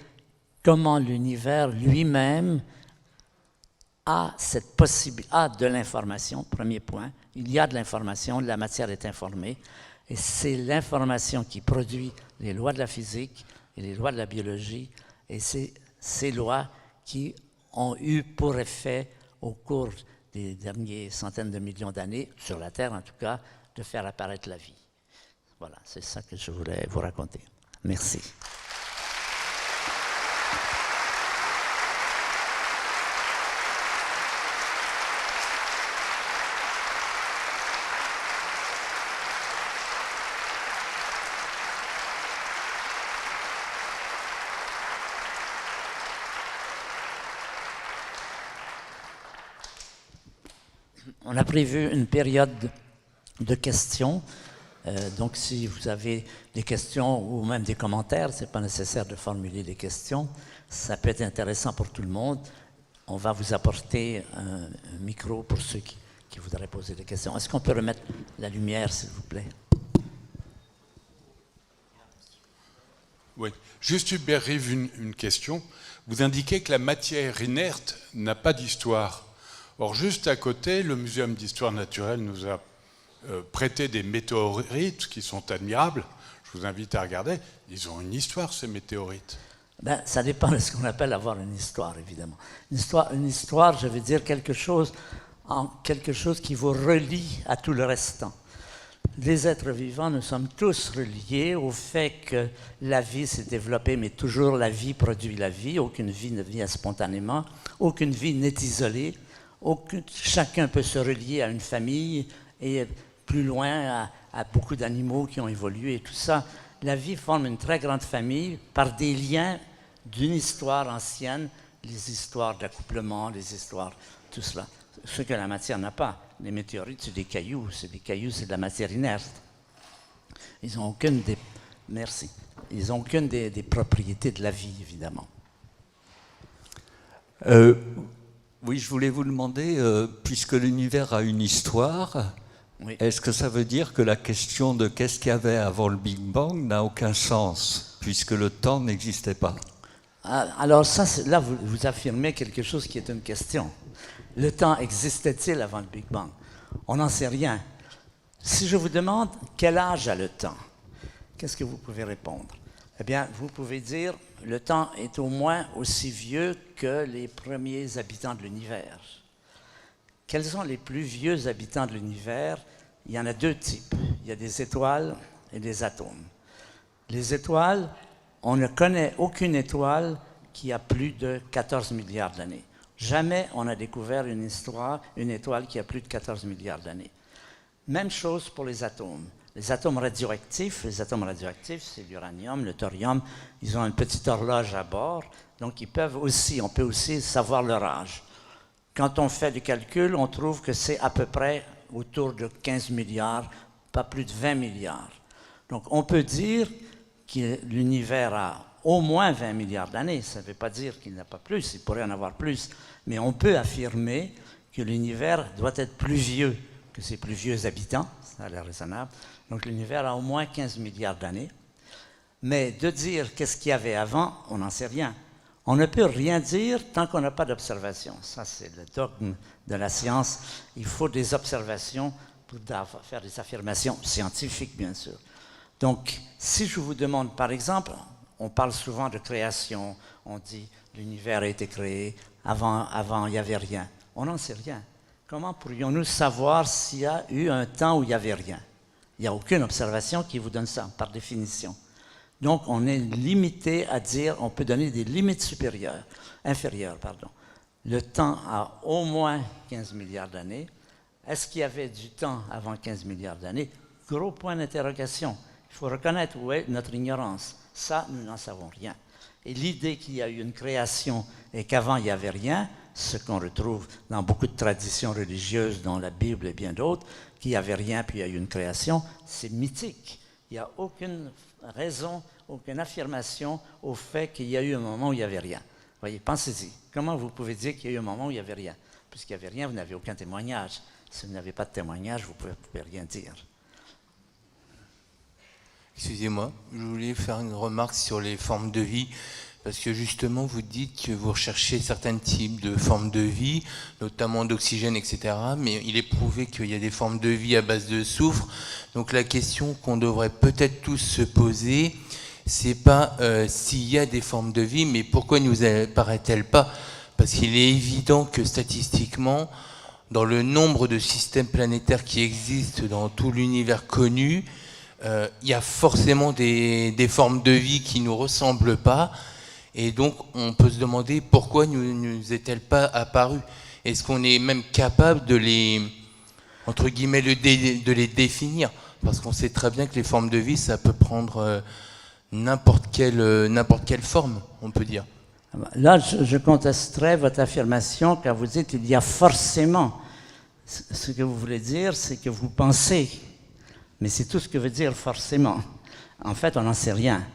comment l'univers lui-même a de l'information, premier point. Il y a de l'information, la matière est informée, et c'est l'information qui produit les lois de la physique et les lois de la biologie, et c'est ces lois qui ont eu pour effet, au cours des dernières centaines de millions d'années, sur la Terre en tout cas, de faire apparaître la vie. Voilà, c'est ça que je voulais vous raconter. Merci. On a prévu une période de questions. Donc, si vous avez des questions ou même des commentaires, ce n'est pas nécessaire de formuler des questions. Ça peut être intéressant pour tout le monde. On va vous apporter un micro pour ceux qui voudraient poser des questions. Est-ce qu'on peut remettre la lumière, s'il vous plaît? Oui. Juste Hubert Rive, une question. Vous indiquez que la matière inerte n'a pas d'histoire. Or, juste à côté, le Muséum d'histoire naturelle nous a prêté des météorites qui sont admirables. Je vous invite à regarder. Ils ont une histoire, ces météorites. Ben, ça dépend de ce qu'on appelle avoir une histoire, évidemment. Une histoire, je veux dire quelque chose qui vous relie à tout le restant. Les êtres vivants, nous sommes tous reliés au fait que la vie s'est développée, mais toujours la vie produit la vie. Aucune vie ne vient spontanément. Aucune vie n'est isolée. Chacun peut se relier à une famille et plus loin à beaucoup d'animaux qui ont évolué et tout ça. La vie forme une très grande famille par des liens d'une histoire ancienne, les histoires d'accouplement, les histoires, tout cela. Ce que la matière n'a pas. Les météorites, c'est des cailloux, c'est de la matière inerte. Ils n'ont aucune des propriétés de la vie, évidemment. Oui, je voulais vous demander, puisque l'univers a une histoire, Oui. est-ce que ça veut dire que la question de qu'est-ce qu'il y avait avant le Big Bang n'a aucun sens, puisque le temps n'existait pas? Alors ça, là, vous affirmez quelque chose qui est une question. Le temps existait-il avant le Big Bang? On n'en sait rien. Si je vous demande quel âge a le temps, qu'est-ce que vous pouvez répondre? Eh bien, vous pouvez dire le temps est au moins aussi vieux que les premiers habitants de l'univers. Quels sont les plus vieux habitants de l'univers? Il y en a deux types. Il y a des étoiles et des atomes. Les étoiles, on ne connaît aucune étoile qui a plus de 14 milliards d'années. Jamais on a découvert une étoile qui a plus de 14 milliards d'années. Même chose pour les atomes. Les atomes radioactifs, c'est l'uranium, le thorium, ils ont une petite horloge à bord, donc on peut aussi savoir leur âge. Quand on fait des calculs, on trouve que c'est à peu près autour de 15 milliards, pas plus de 20 milliards. Donc on peut dire que l'univers a au moins 20 milliards d'années. Ça ne veut pas dire qu'il n'y en a pas plus, il pourrait en avoir plus. Mais on peut affirmer que l'univers doit être plus vieux que ses plus vieux habitants. Ça a l'air raisonnable. Donc l'univers a au moins 15 milliards d'années. Mais de dire qu'est-ce qu'il y avait avant, on n'en sait rien. On ne peut rien dire tant qu'on n'a pas d'observation. Ça, c'est le dogme de la science. Il faut des observations pour faire des affirmations scientifiques, bien sûr. Donc, si je vous demande, par exemple, on parle souvent de création, on dit l'univers a été créé, avant il n'y avait rien. On n'en sait rien. Comment pourrions-nous savoir s'il y a eu un temps où il n'y avait rien? Il n'y a aucune observation qui vous donne ça, par définition. Donc, on est limité à dire, on peut donner des limites inférieures. Le temps a au moins 15 milliards d'années. Est-ce qu'il y avait du temps avant 15 milliards d'années? Gros point d'interrogation. Il faut reconnaître où est notre ignorance. Ça, nous n'en savons rien. Et l'idée qu'il y a eu une création et qu'avant il n'y avait rien, ce qu'on retrouve dans beaucoup de traditions religieuses, dont la Bible et bien d'autres, qu'il n'y avait rien puis il y a eu une création, c'est mythique. Il n'y a aucune raison, aucune affirmation au fait qu'il y a eu un moment où il n'y avait rien. Voyez, pensez-y. Comment vous pouvez dire qu'il y a eu un moment où il n'y avait rien? Puisqu'il n'y avait rien, vous n'avez aucun témoignage. Si vous n'avez pas de témoignage, vous ne pouvez rien dire. Excusez-moi, je voulais faire une remarque sur les formes de vie, parce que justement vous dites que vous recherchez certains types de formes de vie, notamment d'oxygène, etc. Mais il est prouvé qu'il y a des formes de vie à base de soufre. Donc la question qu'on devrait peut-être tous se poser, c'est pas s'il y a des formes de vie, mais pourquoi ne nous apparaît-elle pas? Parce qu'il est évident que statistiquement, dans le nombre de systèmes planétaires qui existent dans tout l'univers connu, il y a forcément des formes de vie qui ne nous ressemblent pas, et donc on peut se demander pourquoi ne nous est-elle pas apparue. Est-ce qu'on est même capable de les, entre guillemets, de les définir? Parce qu'on sait très bien que les formes de vie, ça peut prendre n'importe quelle forme, on peut dire. Là, je contesterai votre affirmation car vous dites qu'il y a forcément. Ce que vous voulez dire, c'est que vous pensez. Mais c'est tout ce que veut dire forcément. En fait, on n'en sait rien.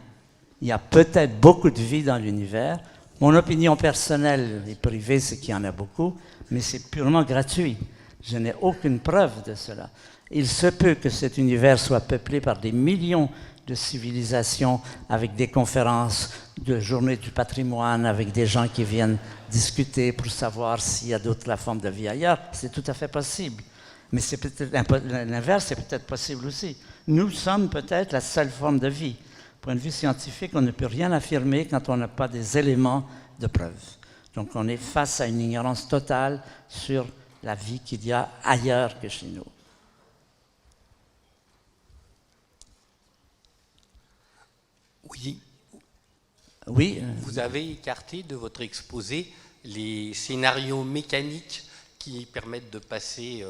Il y a peut-être beaucoup de vie dans l'univers. Mon opinion personnelle et privée, c'est qu'il y en a beaucoup, mais c'est purement gratuit. Je n'ai aucune preuve de cela. Il se peut que cet univers soit peuplé par des millions de civilisations avec des conférences, de journées du patrimoine, avec des gens qui viennent discuter pour savoir s'il y a d'autres formes de vie ailleurs. C'est tout à fait possible. Mais c'est peut-être l'inverse, c'est peut-être possible aussi. Nous sommes peut-être la seule forme de vie. Point de vue scientifique, on ne peut rien affirmer quand on n'a pas des éléments de preuve. Donc on est face à une ignorance totale sur la vie qu'il y a ailleurs que chez nous. Oui. Oui. Vous avez écarté de votre exposé les scénarios mécaniques qui permettent de passer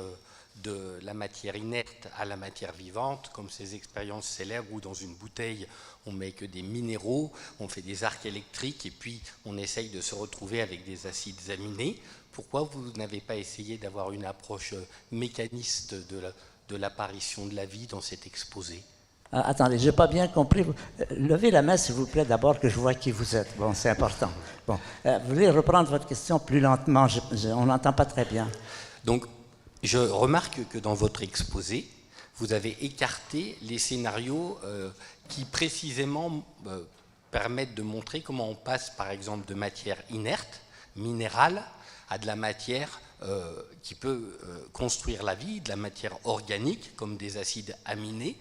de la matière inerte à la matière vivante, comme ces expériences célèbres où dans une bouteille on met que des minéraux, on fait des arcs électriques et puis on essaye de se retrouver avec des acides aminés. Pourquoi vous n'avez pas essayé d'avoir une approche mécaniste de l'apparition de la vie dans cet exposé? Attendez, je n'ai pas bien compris. Levez la main, s'il vous plaît, d'abord, que je vois qui vous êtes. Bon, c'est important. Bon, vous voulez reprendre votre question plus lentement? On n'entend pas très bien. Donc, je remarque que dans votre exposé, vous avez écarté les scénarios qui précisément permettent de montrer comment on passe, par exemple, de matière inerte, minérale, à de la matière qui peut construire la vie, de la matière organique, comme des acides aminés.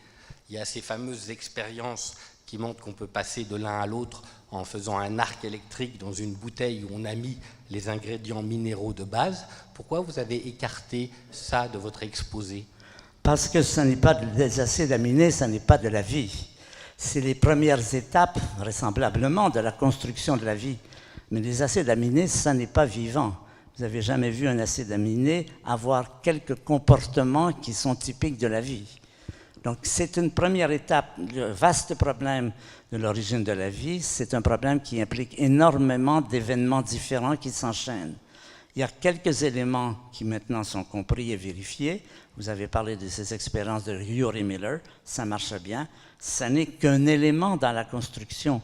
Il y a ces fameuses expériences qui montrent qu'on peut passer de l'un à l'autre en faisant un arc électrique dans une bouteille où on a mis les ingrédients minéraux de base. Pourquoi vous avez écarté ça de votre exposé? Parce que ce n'est pas des acides aminés, ce n'est pas de la vie. C'est les premières étapes, vraisemblablement, de la construction de la vie. Mais les acides aminés, ça n'est pas vivant. Vous n'avez jamais vu un acide aminé avoir quelques comportements qui sont typiques de la vie. Donc c'est une première étape. Le vaste problème de l'origine de la vie, c'est un problème qui implique énormément d'événements différents qui s'enchaînent. Il y a quelques éléments qui maintenant sont compris et vérifiés. Vous avez parlé de ces expériences de Urey Miller, ça marche bien. Ça n'est qu'un élément dans la construction.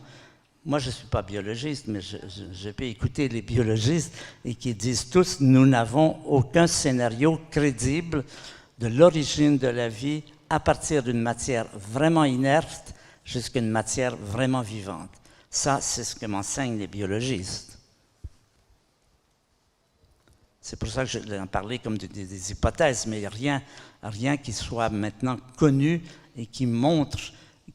Moi, je ne suis pas biologiste, mais je peux écouter les biologistes et qui disent tous, nous n'avons aucun scénario crédible de l'origine de la vie à partir d'une matière vraiment inerte jusqu'à une matière vraiment vivante. Ça, c'est ce que m'enseignent les biologistes. C'est pour ça que je l'ai parlé comme des hypothèses, mais il n'y a rien qui soit maintenant connu et qui montre,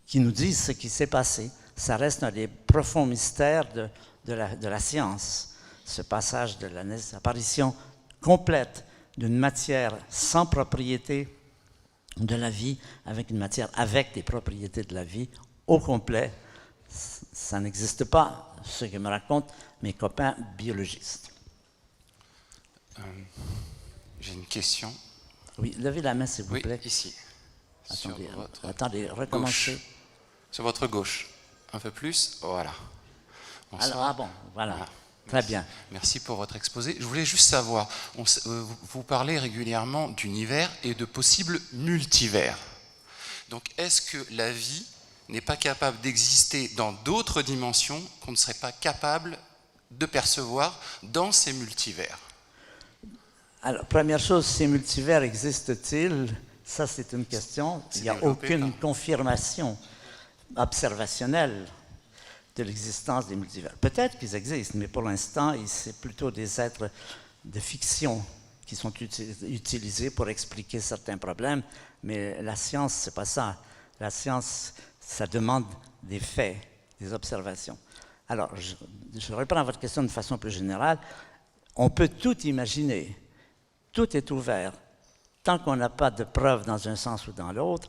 qui nous dise ce qui s'est passé. Ça reste un des profonds mystères de la science. Ce passage de l'apparition complète d'une matière sans propriété de la vie avec une matière avec des propriétés de la vie au complet, ça n'existe pas, ce que me racontent mes copains biologistes. J'ai une question. Oui, levez la main s'il vous plaît. Oui, ici. Attendez, recommencez. Gauche. Sur votre gauche. Un peu plus, voilà. Alors, voilà. Très bien. Merci pour votre exposé. Je voulais juste savoir, vous parlez régulièrement d'univers et de possibles multivers. Donc, est-ce que la vie n'est pas capable d'exister dans d'autres dimensions qu'on ne serait pas capable de percevoir dans ces multivers? Alors, première chose, ces multivers existent-ils? Ça, c'est une question. Il n'y a aucune confirmation observationnelle de l'existence des multivers. Peut-être qu'ils existent, mais pour l'instant, c'est plutôt des êtres de fiction qui sont utilisés pour expliquer certains problèmes, mais la science, c'est pas ça. La science, ça demande des faits, des observations. Alors, je reprends votre question de façon plus générale. On peut tout imaginer. Tout est ouvert. Tant qu'on n'a pas de preuves dans un sens ou dans l'autre,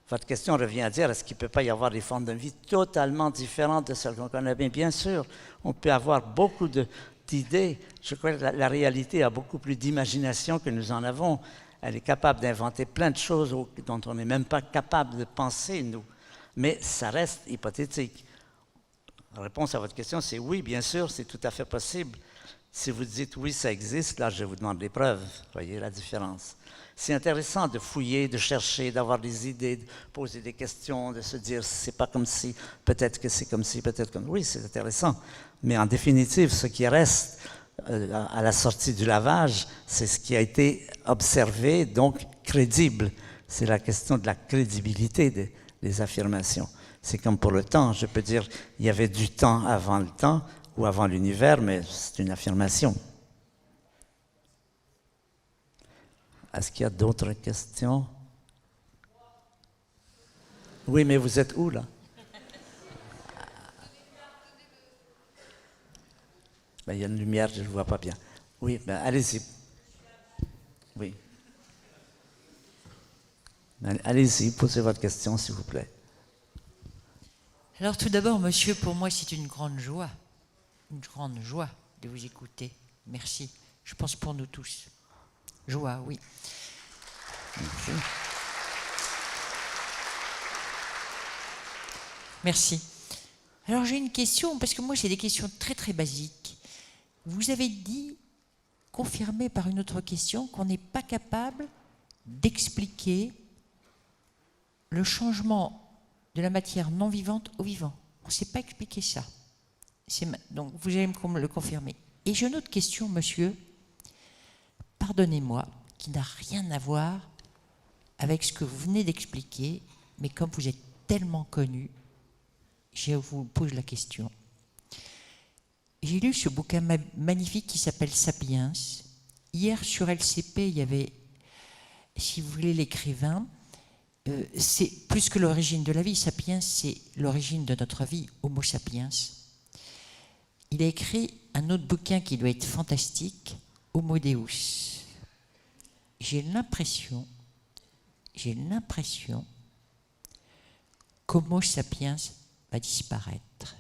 votre question revient à dire, est-ce qu'il ne peut pas y avoir des formes de vie totalement différentes de celles qu'on connaît? Bien sûr, on peut avoir beaucoup d'idées. Je crois que la réalité a beaucoup plus d'imagination que nous en avons. Elle est capable d'inventer plein de choses dont on n'est même pas capable de penser, nous. Mais ça reste hypothétique. La réponse à votre question, c'est oui, bien sûr, c'est tout à fait possible. Si vous dites oui, ça existe, là, je vous demande les preuves. Vous voyez la différence. C'est intéressant de fouiller, de chercher, d'avoir des idées, de poser des questions, de se dire c'est pas comme si, peut-être que c'est comme si, peut-être comme... Oui, c'est intéressant. Mais en définitive, ce qui reste à la sortie du lavage, c'est ce qui a été observé, donc crédible. C'est la question de la crédibilité des affirmations. C'est comme pour le temps. Je peux dire il y avait du temps avant le temps ou avant l'univers, mais c'est une affirmation. Est-ce qu'il y a d'autres questions? Oui, mais vous êtes où, là? Ben, il y a une lumière, je ne vois pas bien. Oui, ben, allez-y. Oui. Ben, allez-y, posez votre question, s'il vous plaît. Alors, tout d'abord, monsieur, pour moi, c'est une grande joie de vous écouter. Merci. Je pense pour nous tous. Joie, oui. Merci. Merci. Alors j'ai une question, parce que moi c'est des questions très très basiques. Vous avez dit, confirmé par une autre question, qu'on n'est pas capable d'expliquer le changement de la matière non vivante au vivant. On ne sait pas expliquer ça. Donc, vous allez me le confirmer. Et j'ai une autre question, monsieur, pardonnez-moi, qui n'a rien à voir avec ce que vous venez d'expliquer, mais comme vous êtes tellement connu, je vous pose la question. J'ai lu ce bouquin magnifique qui s'appelle Sapiens. Hier, sur LCP, il y avait, si vous voulez, l'écrivain. C'est plus que l'origine de la vie. Sapiens, c'est l'origine de notre vie, Homo sapiens. Il a écrit un autre bouquin qui doit être fantastique, Homo Deus. J'ai l'impression qu'Homo sapiens va disparaître.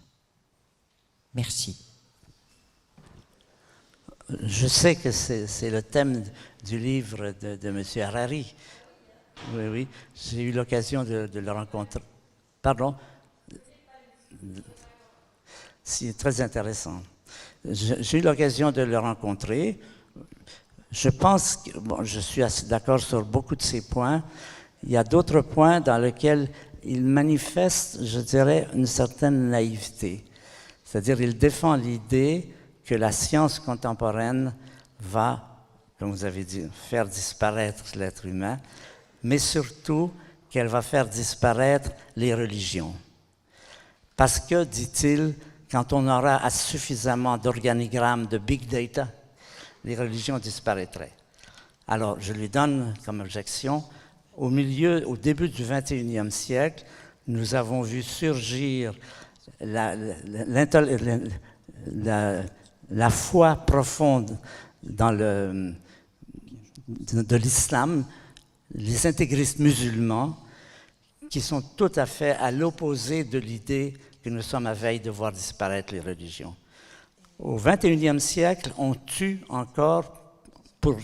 Merci. Je sais que c'est le thème du livre de M. Harari. Oui, oui, j'ai eu l'occasion de le rencontrer. Pardon? C'est très intéressant. J'ai eu l'occasion de le rencontrer. Je pense que, bon, je suis assez d'accord sur beaucoup de ces points. Il y a d'autres points dans lesquels il manifeste, je dirais, une certaine naïveté. C'est-à-dire, il défend l'idée que la science contemporaine va, comme vous avez dit, faire disparaître l'être humain, mais surtout qu'elle va faire disparaître les religions. Parce que, dit-il, quand on aura suffisamment d'organigrammes, de big data, les religions disparaîtraient. Alors, je lui donne comme objection, au début du XXIe siècle, nous avons vu surgir la foi profonde de l'islam, les intégristes musulmans, qui sont tout à fait à l'opposé de l'idée que nous sommes à veille de voir disparaître les religions. Au XXIe siècle, on tue encore pour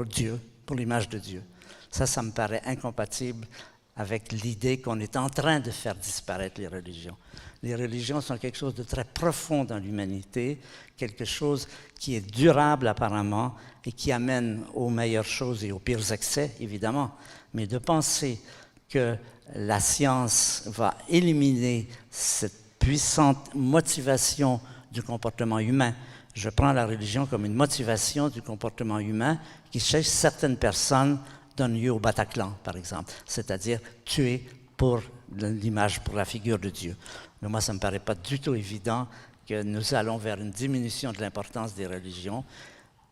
Dieu, pour l'image de Dieu. Ça me paraît incompatible avec l'idée qu'on est en train de faire disparaître les religions. Les religions sont quelque chose de très profond dans l'humanité, quelque chose qui est durable apparemment et qui amène aux meilleures choses et aux pires excès, évidemment. Mais de penser que la science va éliminer cette puissante motivation du comportement humain. Je prends la religion comme une motivation du comportement humain qui, chez certaines personnes, donne lieu au Bataclan, par exemple, c'est-à-dire tuer pour l'image, pour la figure de Dieu. Mais moi, ça ne me paraît pas du tout évident que nous allons vers une diminution de l'importance des religions,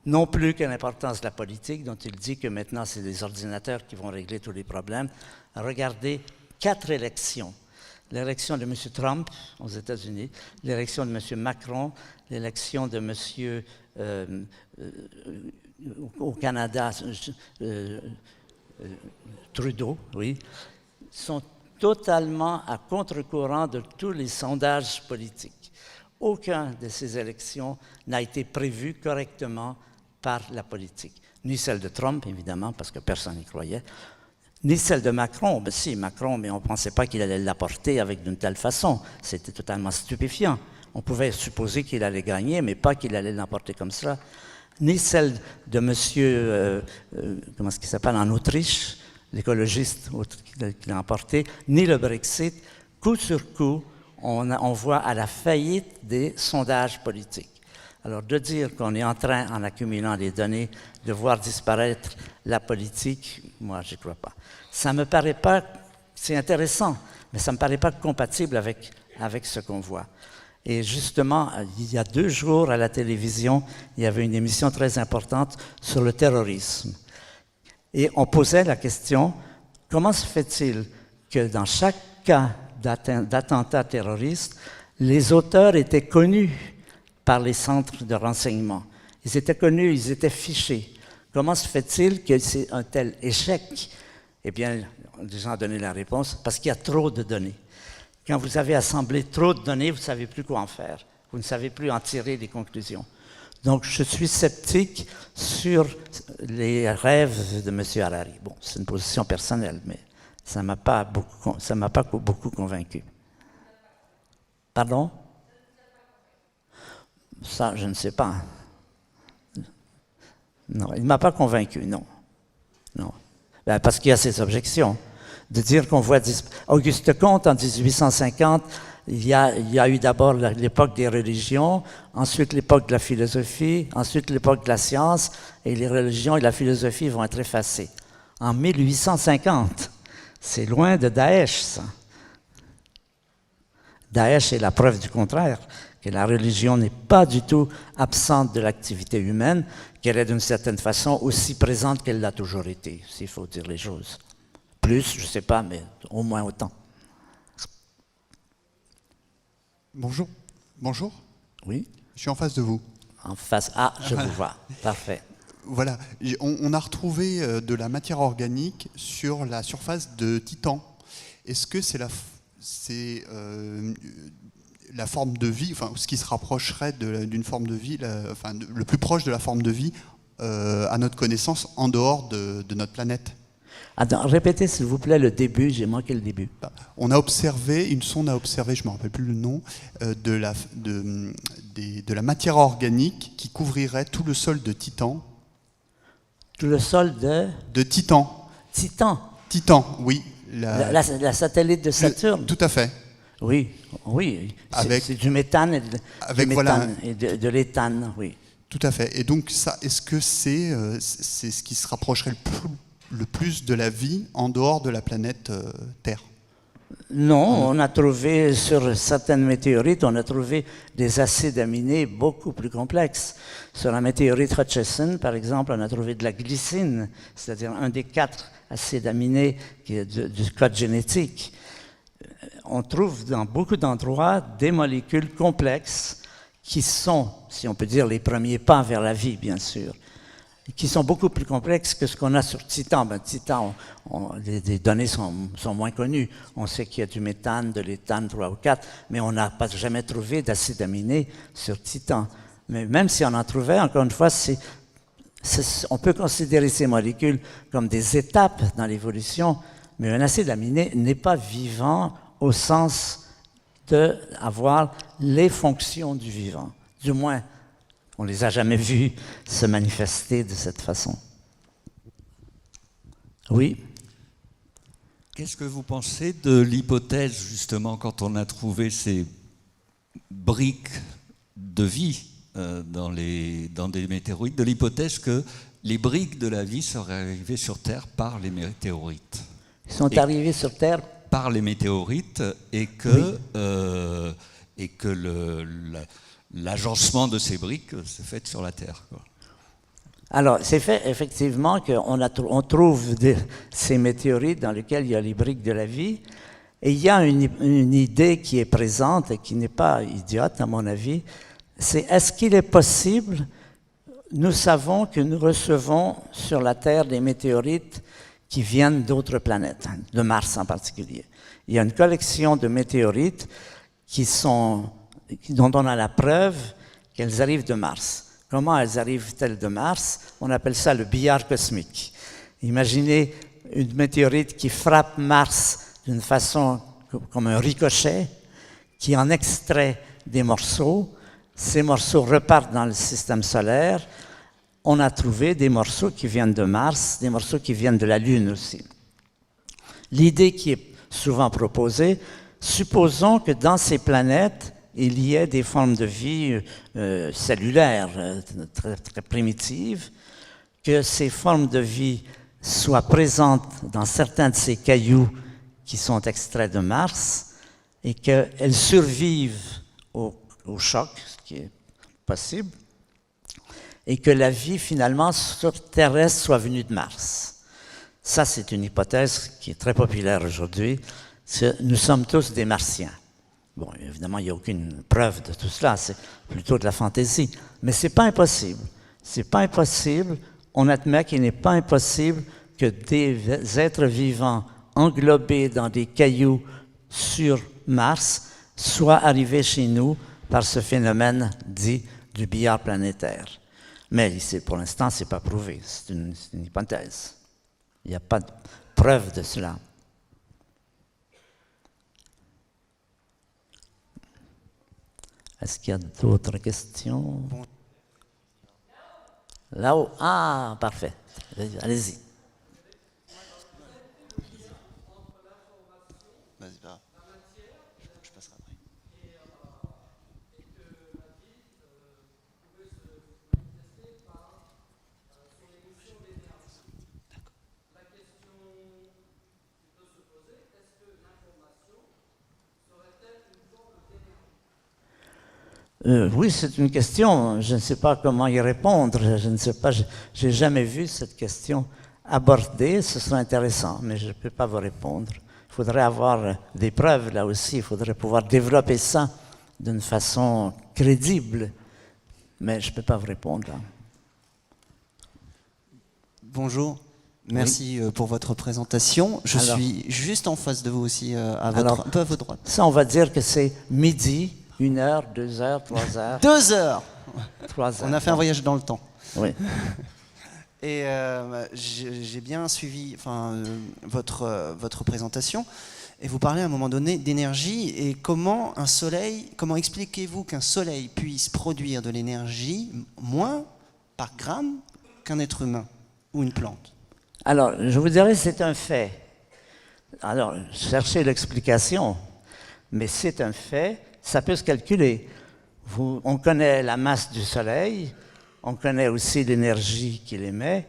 non plus que l'importance de la politique, dont il dit que maintenant, c'est les ordinateurs qui vont régler tous les problèmes. Regardez 4 élections. L'élection de M. Trump aux États-Unis, l'élection de M. Macron, l'élection de M. Au Canada, Trudeau, oui, sont totalement à contre-courant de tous les sondages politiques. Aucune de ces élections n'a été prévue correctement par la politique. Ni celle de Trump, évidemment, parce que personne n'y croyait, ni celle de Macron. Ben si, Macron, mais on ne pensait pas qu'il allait l'apporter avec d'une telle façon. C'était totalement stupéfiant. On pouvait supposer qu'il allait gagner, mais pas qu'il allait l'emporter comme ça. Ni celle de monsieur, comment est-ce qu'il s'appelle, en Autriche, l'écologiste qui l'a emporté, ni le Brexit. Coup sur coup, on voit à la faillite des sondages politiques. Alors, de dire qu'on est en train, en accumulant les données, de voir disparaître la politique, moi, je n'y crois pas. Ça me paraît pas, c'est intéressant, mais ça ne me paraît pas compatible avec ce qu'on voit. Et justement, il y a 2 jours à la télévision, il y avait une émission très importante sur le terrorisme. Et on posait la question, comment se fait-il que dans chaque cas d'attentat terroriste, les auteurs étaient connus par les centres de renseignement? Ils étaient connus, ils étaient fichés. Comment se fait-il que c'est un tel échec? Eh bien, les gens ont donné la réponse, parce qu'il y a trop de données. Quand vous avez assemblé trop de données, vous ne savez plus quoi en faire. Vous ne savez plus en tirer des conclusions. Donc, je suis sceptique sur les rêves de M. Harari. Bon, c'est une position personnelle, mais ça ne m'a pas beaucoup convaincu. Pardon? Ça, je ne sais pas. Non, il ne m'a pas convaincu, non. Non. Ben, parce qu'il y a ces objections. de dire qu'on voit Auguste Comte en 1850, il y a eu d'abord l'époque des religions, ensuite l'époque de la philosophie, ensuite l'époque de la science, et les religions et la philosophie vont être effacées. En 1850, c'est loin de Daesh, ça. Daesh est la preuve du contraire, que la religion n'est pas du tout absente de l'activité humaine, qu'elle est d'une certaine façon aussi présente qu'elle l'a toujours été, s'il faut dire les choses. Plus, je ne sais pas, mais au moins autant. Bonjour. Bonjour. Oui. Je suis en face de vous. En face. Ah, je vous vois. Parfait. Voilà. On a retrouvé de la matière organique sur la surface de Titan. Est-ce que c'est la forme de vie, enfin, ce qui se rapprocherait d'une forme de vie, le plus proche de la forme de vie à notre connaissance en dehors de notre planète? Attends, répétez s'il vous plaît le début, j'ai manqué le début. On a observé, une sonde a observé, je ne me rappelle plus le nom, de la matière organique qui couvrirait tout le sol de Titan. Tout le sol de Titan. Titan. Titan, oui. La satellite de Saturne. Tout à fait. Oui, oui. C'est du méthane et de l'éthane, oui. Tout à fait. Et donc ça, est-ce que c'est ce qui se rapprocherait le plus de la vie en dehors de la planète Terre? Non, on a trouvé sur certaines météorites, on a trouvé des acides aminés beaucoup plus complexes. Sur la météorite Hutchison, par exemple, on a trouvé de la glycine, c'est-à-dire un des 4 acides aminés du code génétique. On trouve dans beaucoup d'endroits des molécules complexes qui sont, si on peut dire, les premiers pas vers la vie, bien sûr, qui sont beaucoup plus complexes que ce qu'on a sur Titan. Titan, les données sont moins connues. On sait qu'il y a du méthane, de l'éthane, 3 ou 4, mais on n'a pas jamais trouvé d'acide aminé sur Titan. Mais même si on en trouvait, encore une fois, on peut considérer ces molécules comme des étapes dans l'évolution, mais un acide aminé n'est pas vivant au sens d'avoir les fonctions du vivant. Du moins, on ne les a jamais vus se manifester de cette façon. Oui. Qu'est-ce que vous pensez de l'hypothèse, justement, quand on a trouvé ces briques de vie dans des météorites, de l'hypothèse que les briques de la vie seraient arrivées sur Terre par les météorites? Ils sont arrivés sur Terre par les météorites et que, l'agencement de ces briques se fait sur la Terre, quoi. Alors, c'est fait effectivement qu'on trouve ces météorites dans lesquelles il y a les briques de la vie, et il y a une idée qui est présente et qui n'est pas idiote à mon avis, c'est est-ce qu'il est possible, nous savons que nous recevons sur la Terre des météorites qui viennent d'autres planètes, de Mars en particulier. Il y a une collection de météorites dont on a la preuve qu'elles arrivent de Mars. Comment elles arrivent-elles de Mars? On appelle ça le billard cosmique. Imaginez une météorite qui frappe Mars d'une façon comme un ricochet, qui en extrait des morceaux. Ces morceaux repartent dans le système solaire. On a trouvé des morceaux qui viennent de Mars, des morceaux qui viennent de la Lune aussi. L'idée qui est souvent proposée, supposons que dans ces planètes, il y ait des formes de vie cellulaires très, très primitives, que ces formes de vie soient présentes dans certains de ces cailloux qui sont extraits de Mars et qu'elles survivent au choc, ce qui est possible, et que la vie finalement sur terrestre soit venue de Mars. Ça, c'est une hypothèse qui est très populaire aujourd'hui. Nous sommes tous des Martiens. Bon, évidemment, il n'y a aucune preuve de tout cela, c'est plutôt de la fantaisie. Mais ce n'est pas impossible. C'est pas impossible. On admet qu'il n'est pas impossible que des êtres vivants englobés dans des cailloux sur Mars soient arrivés chez nous par ce phénomène dit du billard planétaire. Mais pour l'instant, ce n'est pas prouvé. C'est une hypothèse. Il n'y a pas de preuve de cela. Est-ce qu'il y a d'autres questions? Là-haut. Ah, parfait. Allez-y. Oui, c'est une question. Je ne sais pas comment y répondre. Je ne sais pas. J'ai jamais vu cette question abordée. Ce serait intéressant, mais je ne peux pas vous répondre. Il faudrait avoir des preuves là aussi. Il faudrait pouvoir développer ça d'une façon crédible. Mais je ne peux pas vous répondre là. Bonjour. Merci pour votre présentation. Je suis juste en face de vous aussi, un peu à votre droite. Ça, on va dire que c'est midi, 1 heure, 2 heures, 3 heures. 2 heures 3 heures. On a fait un voyage dans le temps. Oui. Et j'ai bien suivi votre présentation. Et vous parlez à un moment donné d'énergie et comment expliquez-vous qu'un soleil puisse produire de l'énergie moins par gramme qu'un être humain ou une plante? Alors, je vous dirais, c'est un fait. Alors, cherchez l'explication, mais c'est un fait, ça peut se calculer. On connaît la masse du Soleil, on connaît aussi l'énergie qu'il émet.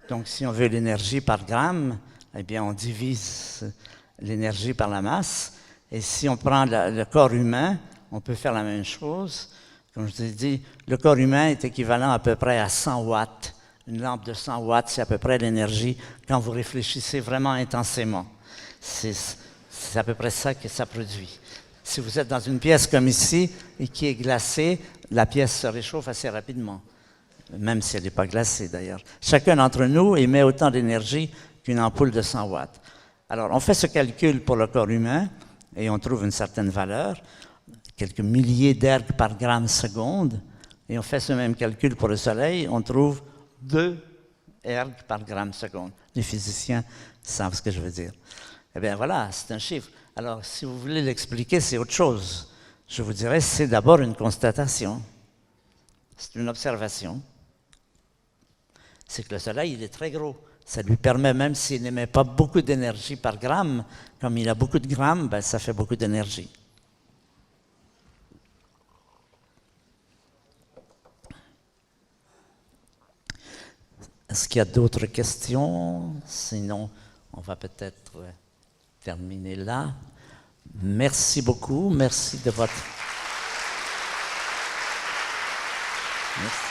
Donc, si on veut l'énergie par gramme, eh bien, on divise l'énergie par la masse. Et si on prend le corps humain, on peut faire la même chose. Comme je vous ai dit, le corps humain est équivalent à peu près à 100 watts. Une lampe de 100 watts, c'est à peu près l'énergie quand vous réfléchissez vraiment intensément. C'est à peu près ça que ça produit. Si vous êtes dans une pièce comme ici et qui est glacée, la pièce se réchauffe assez rapidement, même si elle n'est pas glacée d'ailleurs. Chacun d'entre nous émet autant d'énergie qu'une ampoule de 100 watts. Alors, on fait ce calcul pour le corps humain et on trouve une certaine valeur, quelques milliers d'ergs par gramme seconde, et on fait ce même calcul pour le Soleil, on trouve 2 ergs par gramme seconde. Les physiciens savent ce que je veux dire. Eh bien voilà, c'est un chiffre. Alors, si vous voulez l'expliquer, c'est autre chose. Je vous dirais, c'est d'abord une constatation. C'est une observation. C'est que le Soleil, il est très gros. Ça lui permet, même s'il n'émet pas beaucoup d'énergie par gramme, comme il a beaucoup de grammes, ben, ça fait beaucoup d'énergie. Est-ce qu'il y a d'autres questions? Sinon, on va peut-être terminer là. Merci beaucoup. Merci de votre... Merci.